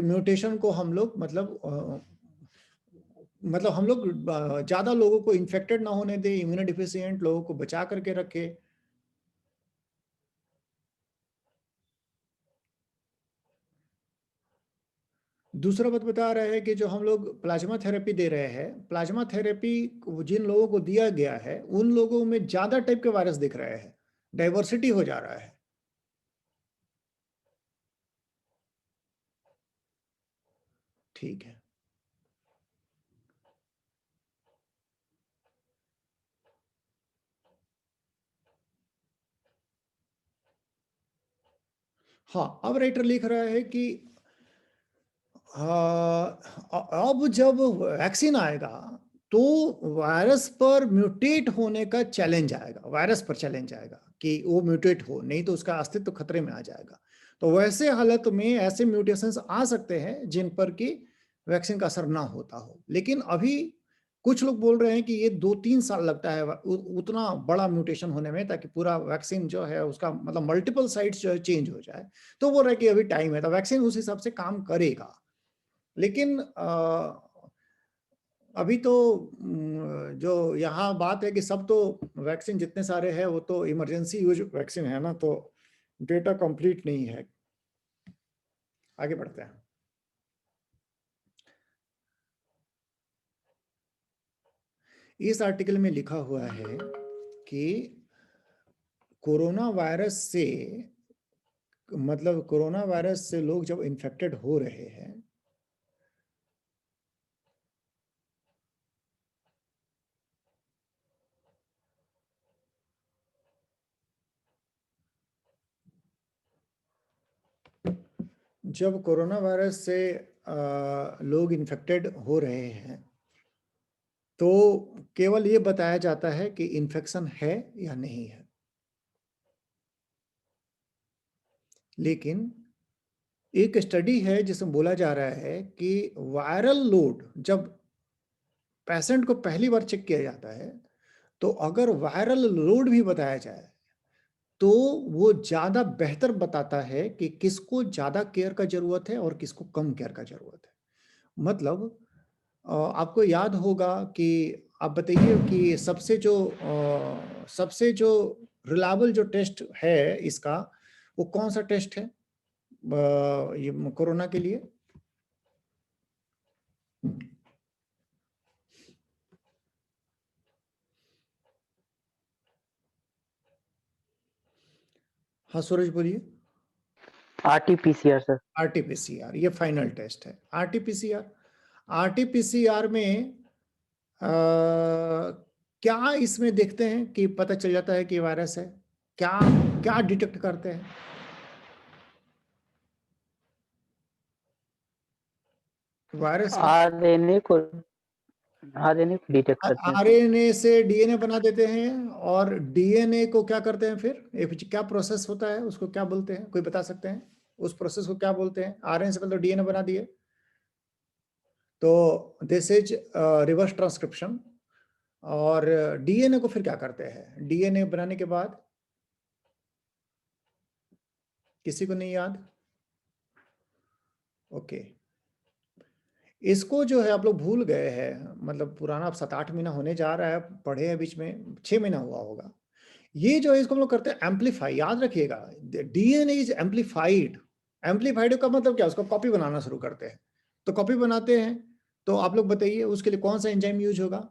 म्यूटेशन को हम लोग मतलब हम लोग ज्यादा लोगों को इन्फेक्टेड ना होने दें, इम्यूनो डिफिशिएंट लोगों को बचा करके रखे। दूसरा बात बता रहा है कि जो हम लोग प्लाज्मा थेरेपी दे रहे हैं, प्लाज्मा थेरेपी जिन लोगों को दिया गया है उन लोगों में ज्यादा टाइप के वायरस दिख रहे हैं, डाइवर्सिटी हो जा रहा है। ठीक है, हाँ अब राइटर लिख रहा है कि अब जब वैक्सीन आएगा तो वायरस पर म्यूटेट होने का चैलेंज आएगा, वायरस पर चैलेंज आएगा कि वो म्यूटेट हो, नहीं तो उसका अस्तित्व तो खतरे में आ जाएगा। तो वैसे हालत में ऐसे म्यूटेशंस आ सकते हैं जिन पर कि वैक्सीन का असर ना होता हो। लेकिन अभी कुछ लोग बोल रहे हैं कि ये 2-3 साल लगता है उतना बड़ा म्यूटेशन होने में, ताकि पूरा वैक्सीन जो है उसका मतलब मल्टीपल साइट्स जो है चेंज हो जाए। तो बोल रहे हैं कि अभी टाइम है, तो वैक्सीन उस हिसाब से काम करेगा। लेकिन अभी तो जो यहाँ बात है कि सब तो वैक्सीन जितने सारे हैं वो तो इमरजेंसी यूज वैक्सीन है ना, तो डेटा कंप्लीट नहीं है। आगे बढ़ते हैं। इस आर्टिकल में लिखा हुआ है कि कोरोना वायरस से लोग जब इन्फेक्टेड हो रहे हैं जब कोरोना वायरस से लोग इन्फेक्टेड हो रहे हैं तो केवल ये बताया जाता है कि इन्फेक्शन है या नहीं है। लेकिन एक स्टडी है जिसमें बोला जा रहा है कि वायरल लोड जब पेशेंट को पहली बार चेक किया जाता है, तो अगर वायरल लोड भी बताया जाए तो वो ज्यादा बेहतर बताता है कि किसको ज्यादा केयर का जरूरत है और किसको कम केयर का जरूरत है। मतलब आपको याद होगा कि आप बताइए कि सबसे जो रिलायबल जो टेस्ट है इसका, वो कौन सा टेस्ट है? ये कोरोना के लिए? हाँ सूरज बोलिए। RT-PCR sir. RT-PCR ये फाइनल टेस्ट है। RT-PCR में क्या इसमें देखते हैं कि पता चल जाता है कि वायरस है? क्या क्या डिटेक्ट करते हैं? वायरस RNA को डिटेक्ट करते हैं। RNA से DNA बना देते हैं, और DNA को क्या करते हैं फिर? क्या प्रोसेस होता है, उसको क्या बोलते हैं? कोई बता सकते हैं उस प्रोसेस को क्या बोलते हैं? RNA से पहले तो DNA बना दिए, तो दिस इज रिवर्स ट्रांसक्रिप्शन। और DNA को फिर क्या करते हैं? DNA बनाने के बाद किसी को नहीं याद? ओके, इसको जो है आप लोग भूल गए हैं, मतलब पुराना, अब 7-8 महीना होने जा रहा है, पढ़े हैं बीच में, 6 महीना हुआ होगा। ये जो है इसको हम लोग करते हैं एम्पलीफाई। याद रखिएगा, DNA इज एम्पलीफाइड। एम्पलीफाइड का मतलब क्या? उसको कॉपी बनाना शुरू करते हैं। तो कॉपी बनाते हैं, तो आप लोग बताइए उसके लिए कौन सा एंजाइम यूज होगा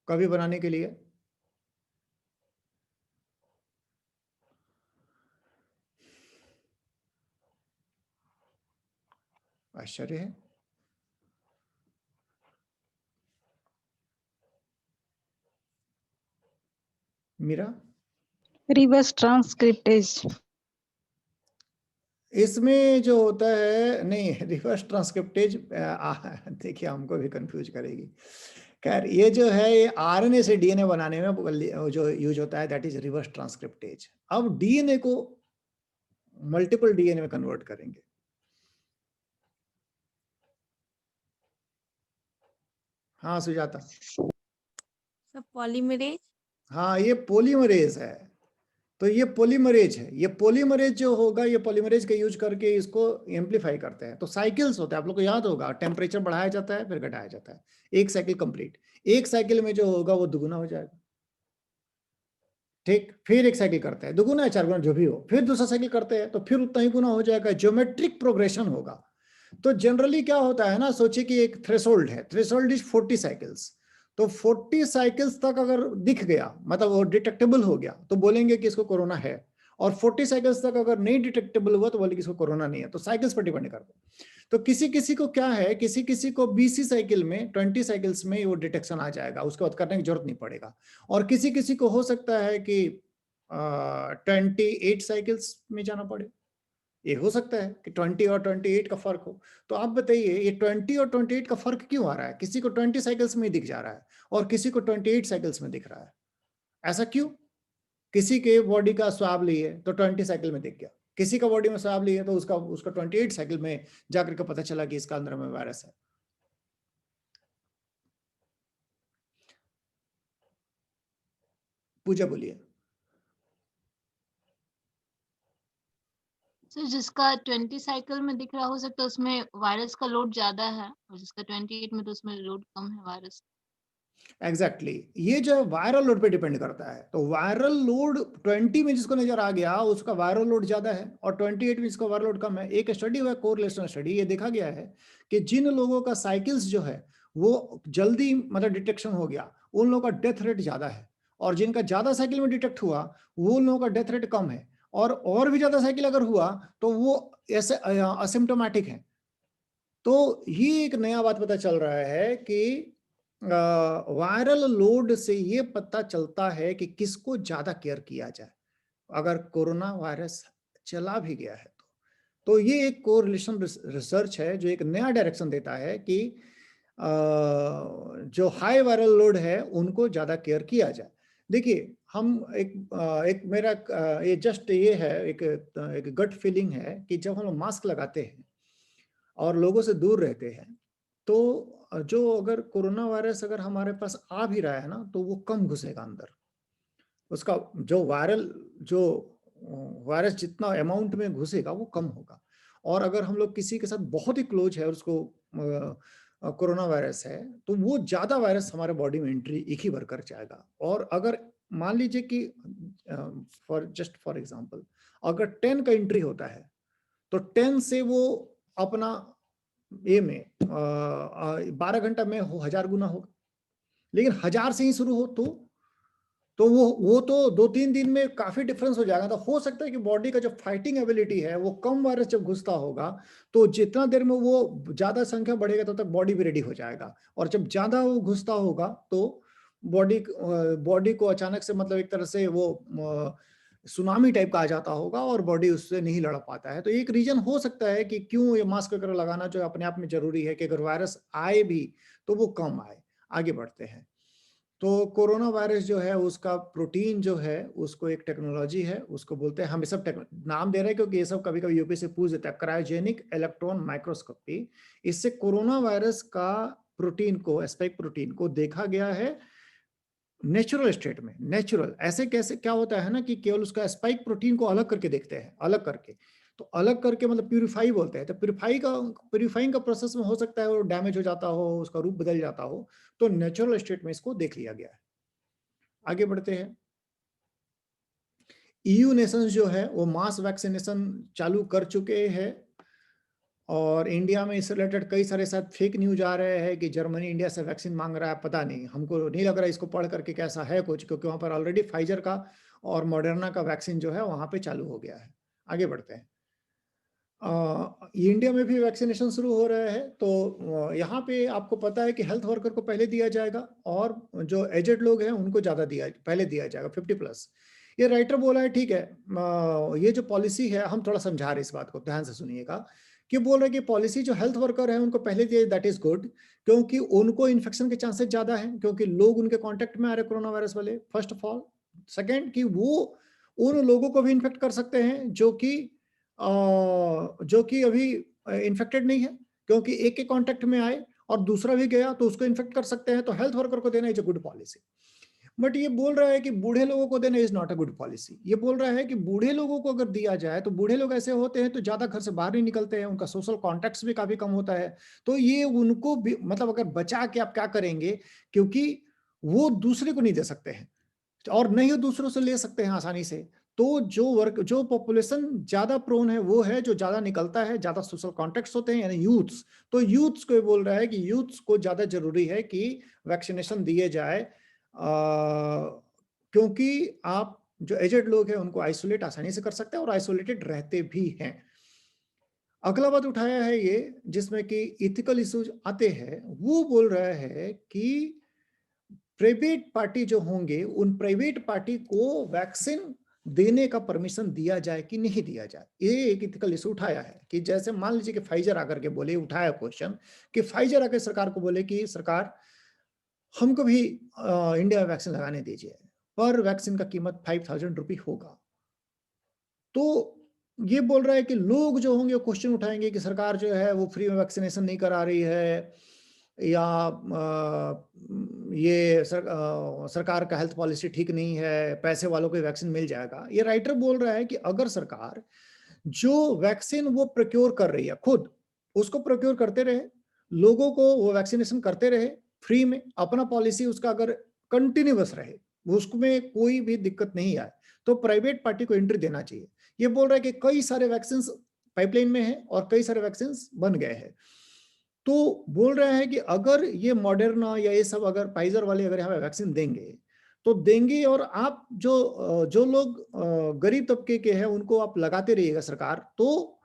कॉपी बनाने के लिए? आश्चर्य है। मीरा? Reverse transcriptase. इसमें जो होता है, नहीं, रिवर्स ट्रांसक्रिप्टेज देखिए हमको भी कंफ्यूज करेगी। खैर, ये जो है ये RNA से DNA बनाने में जो यूज होता है, दैट इज रिवर्स ट्रांसक्रिप्टेज। अब DNA को मल्टीपल DNA में कन्वर्ट करेंगे। हाँ सुजाता? सब पॉलीमरेज। हाँ, ये पॉलीमरेज है। तो ये पॉलीमरेज है। ये पॉलीमरेज जो होगा, ये पॉलीमरेज का यूज करके इसको एम्पलीफाई करते हैं। तो साइकिल्स होते हैं, आप लोग को याद होगा, टेम्परेचर बढ़ाया जाता है फिर घटाया जाता है। एक साइकिल कंप्लीट, एक साइकिल में जो होगा वो दुगुना हो जाएगा। ठीक, फिर एक साइकिल करते हैं, दुगुना या 4 गुना जो भी हो, फिर दूसरा साइकिल करते हैं तो फिर उतना ही गुना हो जाएगा। ज्योमेट्रिक प्रोग्रेशन होगा। तो जनरली क्या होता है ना, सोचिए कि एक थ्रेशोल्ड है, थ्रेशोल्ड इज 40 साइकिल्स। तो 40 साइकिल्स तक अगर दिख गया, मतलब वो डिटेक्टेबल हो गया, तो बोलेंगे कि इसको कोरोना है। और 40 साइकिल्स तक अगर नहीं डिटेक्टेबल हुआ तो बोलेंगे कि इसको कोरोना नहीं है। तो साइकिल्स पर डिपेंड करता है। तो किसी किसी को क्या है, किसी किसी को 20 साइकिल में, 20 साइकिल्स में वो डिटेक्शन आ जाएगा, उसके बाद करने की जरूरत नहीं पड़ेगा। और किसी किसी को हो सकता है कि 28 साइकिल्स में जाना पड़े। ये हो सकता है कि 20 और 28 का फर्क हो। तो आप बताइए ये 20 और 28 का फर्क क्यों आ रहा है? किसी को 20 साइकिल्स में दिख जा रहा है और किसी को 28 साइकिल्स में दिख रहा है। ऐसा क्यों? किसी के बॉडी का स्वाब लिए तो 20 साइकिल में दिख गया, किसी का बॉडी में स्वाब लिए तो उसका 28 साइकिल में जाकर के पता चला कि इसका अंदर में वायरस है। पूजा बोलिए। सर जिसका 20 साइकिल में दिख रहा हो सकता है उसमें वायरस का लोड ज्यादा है, और जिसका 28 में तो उसमें लोड कम है वायरस। एग्जैक्टली ये जो वायरल लोड पे डिपेंड करता है। तो वायरल लोड 20 में जिसको नजर आ गया उसका वायरल लोड ज्यादा है, और 28 में जिसका वायरल लोड कम है। एक स्टडी हुआ, कोरिलेशन स्टडी, ये देखा गया है कि जिन लोगों का साइकिल्स जो है वो जल्दी मतलब डिटेक्शन हो गया, उन लोगों का डेथ रेट ज्यादा है। और जिनका ज्यादा साइकिल में डिटेक्ट हुआ वो उन लोगों का डेथ रेट कम है। और भी ज्यादा साइकिल अगर हुआ तो वो ऐसे असिम्टोमेटिक है। तो ये एक नया बात पता चल रहा है कि वायरल लोड से ये पता चलता है कि किसको ज्यादा केयर किया जाए अगर कोरोना वायरस चला भी गया है। तो ये एक कोरिलेशन रिसर्च है जो एक नया डायरेक्शन देता है कि जो हाई वायरल लोड है उनको ज्यादा केयर किया जाए। देखिए हम एक मेरा ये जस्ट ये है एक गट फीलिंग है कि जब हम लोग मास्क लगाते हैं और लोगों से दूर रहते हैं, तो जो अगर कोरोना वायरस अगर हमारे पास आ भी रहा है ना, तो वो कम घुसेगा अंदर। उसका जो वायरस जितना अमाउंट में घुसेगा वो कम होगा। और अगर हम लोग किसी के साथ बहुत ही क्लोज है और उसको कोरोना वायरस है, तो वो ज्यादा वायरस हमारे बॉडी में एंट्री एक ही बार कर जाएगा। और अगर मान लीजिए कि फॉर एग्जांपल अगर 10 का एंट्री होता है तो 10 से वो अपना ए में 12 घंटा में 1000 गुना होगा, लेकिन 1000 से ही शुरू हो तो वो तो 2-3 दिन में काफी डिफरेंस हो जाएगा। तो हो सकता है कि बॉडी का जो फाइटिंग एबिलिटी है वो कम वायरस जब घुसता होगा तो जितना देर में वो ज्यादा संख्या बढ़ेगा तब तक बॉडी भी रेडी हो जाएगा, और जब ज्यादा वो घुसता होगा तो बॉडी को अचानक से मतलब एक तरह से वो सुनामी टाइप का आ जाता होगा और बॉडी उससे नहीं लड़ पाता है। तो एक रीजन हो सकता है कि क्यों ये मास्क वगैरह लगाना जो अपने आप में जरूरी है कि अगर वायरस आए भी तो वो कम आए। आगे बढ़ते हैं। तो कोरोना वायरस जो है उसका प्रोटीन जो है उसको एक टेक्नोलॉजी है, उसको बोलते हैं, हम ये सब नाम दे रहे हैं क्योंकि ये सब कभी कभी यूपी से पूछ देता है, क्रायोजेनिक इलेक्ट्रॉन माइक्रोस्कोपी। इससे कोरोना वायरस का प्रोटीन को, स्पाइक प्रोटीन को देखा गया है नेचुरल स्टेट में। नेचुरल ऐसे कैसे क्या होता है ना कि केवल उसका स्पाइक प्रोटीन को अलग करके देखते हैं, अलग करके, तो अलग करके मतलब प्यूरिफाई बोलते हैं। तो प्यूरिफाइंग का प्रोसेस में हो सकता है वो डैमेज हो जाता हो, उसका रूप बदल जाता हो, तो नेचुरल स्टेट में इसको देख लिया गया है। आगे बढ़ते हैं। ईयू नेशंस जो है वो मास वैक्सीनेशन चालू कर चुके हैं, और इंडिया में इससे रिलेटेड कई सारे साथ फेक न्यूज आ रहे हैं कि जर्मनी इंडिया से वैक्सीन मांग रहा है। पता नहीं, हमको नहीं लग रहा है इसको पढ़ करके कैसा है कुछ, क्योंकि वहां पर ऑलरेडी फाइजर का और मॉडर्ना का वैक्सीन जो है वहां पे चालू हो गया है। आगे बढ़ते हैं। इंडिया में भी वैक्सीनेशन शुरू हो रहा है। तो यहाँ पे आपको पता है कि हेल्थ वर्कर को पहले दिया जाएगा और जो एजेड लोग हैं उनको ज्यादा पहले दिया जाएगा, 50+। ये राइटर बोला है, ठीक है। ये जो पॉलिसी है, हम थोड़ा समझा रहे इस बात को, ध्यान से सुनिएगा, कि बोल रहे कि पॉलिसी जो हेल्थ वर्कर है उनको पहले दिए, दैट इज गुड, क्योंकि उनको इन्फेक्शन के चांसेस ज्यादा हैं, क्योंकि लोग उनके कांटेक्ट में आ रहे कोरोना वायरस वाले, फर्स्ट ऑफ ऑल। सेकेंड कि वो उन लोगों को भी इन्फेक्ट कर सकते हैं जो कि अभी इन्फेक्टेड नहीं है, क्योंकि एक के कांटेक्ट में आए और दूसरा भी गया तो उसको इन्फेक्ट कर सकते हैं। तो हेल्थ वर्कर को देना is a good policy. But ये बोल रहा है कि बूढ़े लोगों को देना is not a good policy. ये बोल रहा है कि बूढ़े लोगों को अगर दिया जाए तो बूढ़े लोग ऐसे होते हैं तो ज्यादा घर से बाहर नहीं निकलते हैं, उनका सोशल कॉन्टेक्ट भी काफी कम होता है, तो ये उनको भी मतलब अगर बचा के आप क्या करेंगे, क्योंकि वो दूसरे को नहीं दे सकते हैं और नहीं दूसरों से ले सकते हैं आसानी से। तो जो पॉपुलेशन ज्यादा प्रोन है वो है जो ज्यादा निकलता है, ज्यादा सोशल कॉन्टेक्ट्स होते हैं, यानी यूथ्स। तो यूथ्स को बोल रहा है कि यूथ्स को ज्यादा जरूरी है कि वैक्सीनेशन दिए जाए, क्योंकि आप जो एजेड लोग हैं उनको आइसोलेट आसानी से कर सकते हैं और आइसोलेटेड रहते भी हैं। अगला बात उठाया है ये जिसमें कि इथिकल इश्यूज आते हैं। वो बोल रहा है कि प्राइवेट पार्टी जो होंगे उन प्राइवेट पार्टी को वैक्सीन देने का परमिशन दिया जाए कि नहीं दिया जाए। ये एक इथिकल इशू उठाया है कि जैसे मान लीजिए कि फाइजर आकर के बोले, उठाया क्वेश्चन कि फाइजर आकर सरकार को बोले कि सरकार हमको भी इंडिया में वैक्सीन लगाने दीजिए, पर वैक्सीन का कीमत 5000 रुपये होगा। तो ये बोल रहा है कि लोग जो होंगे क्वेश्चन उठाएंगे कि सरकार जो है वो फ्री में वैक्सीनेशन नहीं करा रही है, या ये सरकार का हेल्थ पॉलिसी ठीक नहीं है, पैसे वालों को वैक्सीन मिल जाएगा। ये राइटर बोल रहा है कि अगर सरकार जो वैक्सीन वो प्रोक्योर कर रही है खुद, उसको प्रोक्योर करते रहे, लोगों को वो वैक्सीनेशन करते रहे फ्री में, अपना पॉलिसी उसका अगर कंटिन्यूअस रहे, उसमें कोई भी दिक्कत नहीं आए, तो प्राइवेट पार्टी को एंट्री देना चाहिए। ये बोल रहा है कि कई सारे वैक्सीन पाइपलाइन में है और कई सारे वैक्सीन बन गए हैं। तो बोल रहा है कि अगर ये मॉडर्ना या ये सब अगर फाइजर वाले अगर हमें वैक्सीन देंगे तो देंगे, और आप जो लोग गरीब तबके के हैं उनको आप लगाते रहिएगा सरकार, तो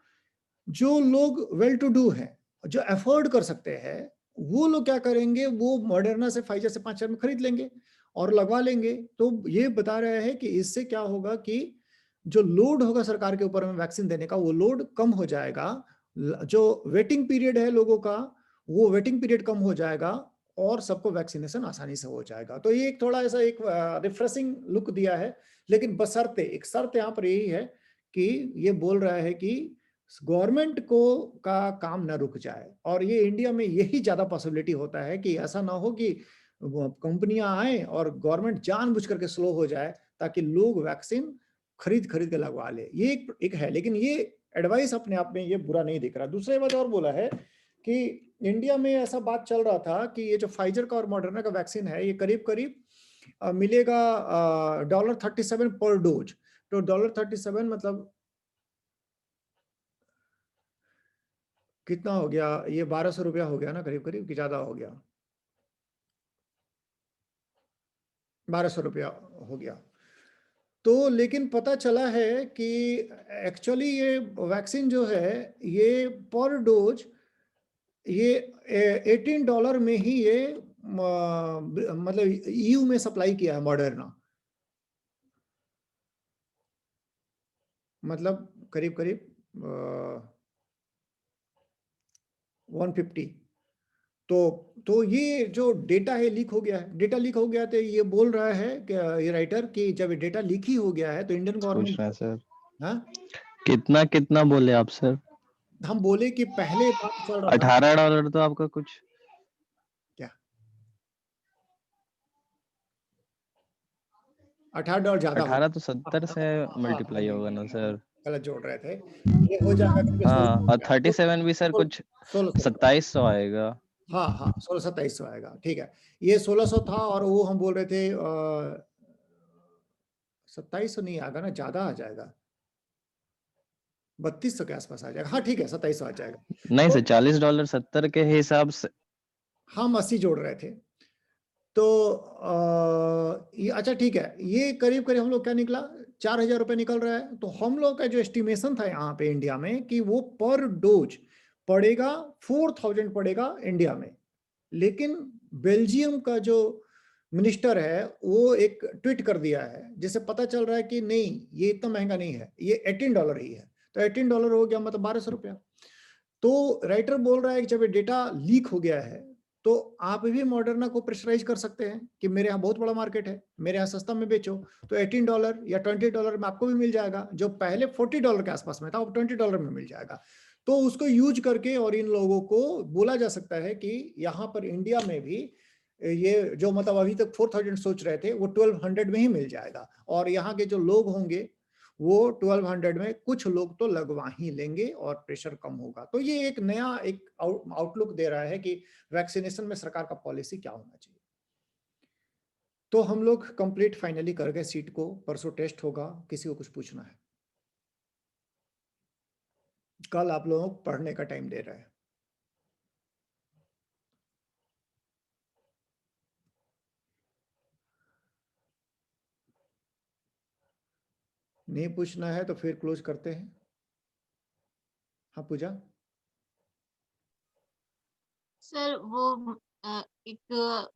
जो लोग वेल टू डू हैं, जो अफोर्ड कर सकते हैं, वो लोग क्या करेंगे, वो मॉडर्ना से फाइजर से 5,000 में खरीद लेंगे और लगवा लेंगे। तो ये बता रहे हैं कि इससे क्या होगा कि जो लोड होगा सरकार के ऊपर में वैक्सीन देने का, वो लोड कम हो जाएगा। जो वेटिंग पीरियड है लोगों का, वो वेटिंग पीरियड कम हो जाएगा और सबको वैक्सीनेशन आसानी से हो जाएगा। तो ये एक थोड़ा ऐसा एक रिफ्रेशिंग लुक दिया है, लेकिन बशर्ते, एक शर्त यहाँ पर यही है कि ये बोल रहा है कि गवर्नमेंट को का काम ना रुक जाए। और ये इंडिया में यही ज्यादा पॉसिबिलिटी होता है कि ऐसा ना हो कि कंपनियां आए और गवर्नमेंट जानबूझ करके स्लो हो जाए ताकि लोग वैक्सीन खरीद के लगवा ले। ये एक है, लेकिन ये एडवाइस अपने आप में ये बुरा नहीं दिख रहा। दूसरी बात और बोला है कि इंडिया में ऐसा बात चल रहा था कि ये जो फाइजर का और मॉडर्ना का वैक्सीन है, ये करीब करीब मिलेगा $37 पर डोज। तो $37 मतलब कितना हो गया, ये 1200 रुपया हो गया ना करीब करीब, कि ज्यादा हो गया, 1200 रुपया हो गया। तो लेकिन पता चला है कि एक्चुअली ये वैक्सीन जो है ये पर डोज ये $18 में ही ये मतलब EU में सप्लाई किया है मॉडर्ना, मतलब करीब करीब 150। तो ये जो डेटा है लीक हो गया है, डेटा लीक हो गया, तो ये बोल रहा है कि ये राइटर कि जब ये डेटा लीक ही हो गया है तो इंडियन पूछ गवर्नमेंट, रहे हैं सर, हाँ कितना कितना बोले आप सर? हम बोले कि पहले बात चल रहा था $18 तो आपका कुछ क्या, $18 ज्यादा हो 18 तो 70 से मल्टीप्लाई होगा ना सर? गलत जोड़ रहे थे, ये हो जाएगा क्योंकि हाँ, और 37 भी सर कुछ 2700 आएगा। हाँ हाँ 1600-2700 आएगा, ठीक है। ये 1600 था और वो हम बोल रहे थे 2700 नहीं आएगा ना, ज्यादा आ जाएगा, 3200 के आसपास आ जाएगा। हाँ ठीक है 2700 आ जाएगा। नहीं तो सर, $40 70 के हिसाब से हम 80 जोड़ रहे थे। तो ये अच्छा ठीक है, ये करीब करीब हम लोग क्या निकला, 4000 रुपये निकल रहा है। तो हम लोग का जो एस्टिमेशन था यहाँ पे इंडिया में कि वो पर डोज पड़ेगा 4000 पड़ेगा इंडिया में। लेकिन बेल्जियम का जो मिनिस्टर है वो एक ट्वीट कर दिया है जिससे पता चल रहा है कि नहीं ये इतना महंगा नहीं है, ये $18 ही है। तो $18 हो गया मतलब 1200 रुपया। तो राइटर बोल रहा है कि जब ये डेटा लीक हो गया है तो आप भी मॉडर्ना को प्रेशराइज कर सकते हैं कि मेरे यहाँ बहुत बड़ा मार्केट है, मेरे यहाँ सस्ता में बेचो। तो $18 या $20 में आपको भी मिल जाएगा, जो पहले $40 के आसपास में था अब $20 में मिल जाएगा। तो उसको यूज करके और इन लोगों को बोला जा सकता है कि यहाँ पर इंडिया में भी ये जो मतलब अभी तक 4000 सोच रहे थे वो 1200 में ही मिल जाएगा। और यहाँ के जो लोग होंगे वो 1200 में कुछ लोग तो लगवा ही लेंगे और प्रेशर कम होगा। तो ये एक नया एक आउटलुक दे रहा है कि वैक्सीनेशन में सरकार का पॉलिसी क्या होना चाहिए। तो हम लोग कंप्लीट फाइनली कर गए सीट को, परसों टेस्ट होगा, किसी को कुछ पूछना है? कल आप लोगों को पढ़ने का टाइम दे रहा है। नहीं पूछना है तो फिर क्लोज करते हैं। हाँ पूजा। सर वो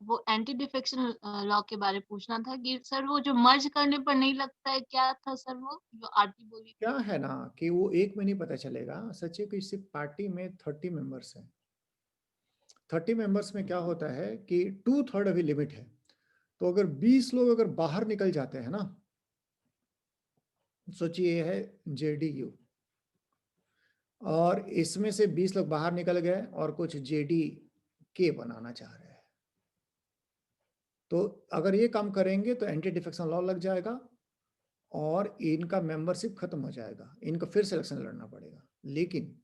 वो एंटी डिफेक्शन लॉ के बारे में पूछना था कि सर वो जो मर्ज करने पर नहीं लगता है, क्या था सर वो जो आरती बोली? क्या है ना कि वो एक में नहीं पता चलेगा, सच है कि सिर्फ पार्टी में 30 मेंबर्स हैं। 30 मेंबर्स में क्या होता है कि 2/3 अभी लिमिट है। तो अगर 20 लोग अगर बाहर निकल जाते हैं ना, सोचिए ये है JDU और इसमें से 20 लोग बाहर निकल गए और कुछ JDK बनाना चाह रहे हैं, तो अगर ये काम करेंगे तो एंटी डिफेक्शन लॉ लग जाएगा और इनका मेंबरशिप खत्म हो जाएगा, इनको फिर से इलेक्शन लड़ना पड़ेगा। लेकिन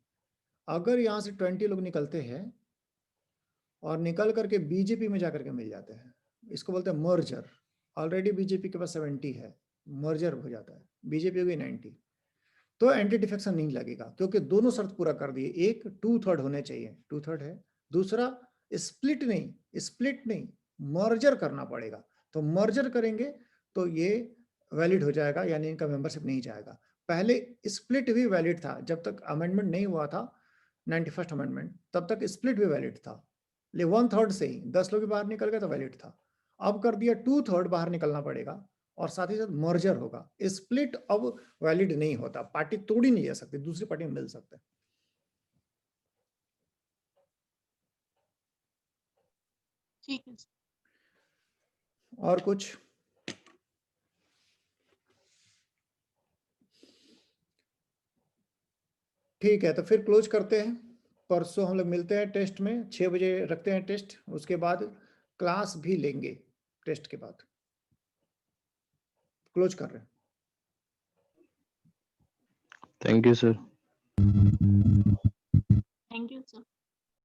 अगर यहाँ से 20 लोग निकलते हैं और निकल करके बीजेपी में जाकर के मिल जाते हैं, इसको बोलते हैं मर्जर। ऑलरेडी बीजेपी के पास 70 है, मर्जर हो जाता है, बीजेपी होगी 90, तो एंटी डिफेक्शन नहीं लगेगा क्योंकि दोनों शर्त पूरा कर दिए। एक 2/3 होने चाहिए, 2/3 है। दूसरा स्प्लिट नहीं मर्जर करना पड़ेगा। तो मर्जर करेंगे तो ये वैलिड हो जाएगा, यानी इनका मेंबरशिप नहीं जाएगा। पहले स्प्लिट भी वैलिड था, जब तक अमेंडमेंट नहीं हुआ था 91st अमेंडमेंट, तब तक स्प्लिट भी वैलिड था। ले 1/3 से ही 10 लोग बाहर निकल गए तो वैलिड था। अब कर दिया 2/3 बाहर निकलना पड़ेगा और साथ ही साथ मर्जर होगा। स्प्लिट अब वैलिड नहीं होता, पार्टी तोड़ ही नहीं जा सकती, दूसरी पार्टी में मिल सकता है। ठीक है। और कुछ? ठीक है, तो फिर क्लोज करते हैं। परसों हम लोग मिलते हैं टेस्ट में, 6 बजे रखते हैं टेस्ट, उसके बाद क्लास भी लेंगे टेस्ट के बाद। क्लोज कर रहे हैं। Thank you sir. Thank you sir.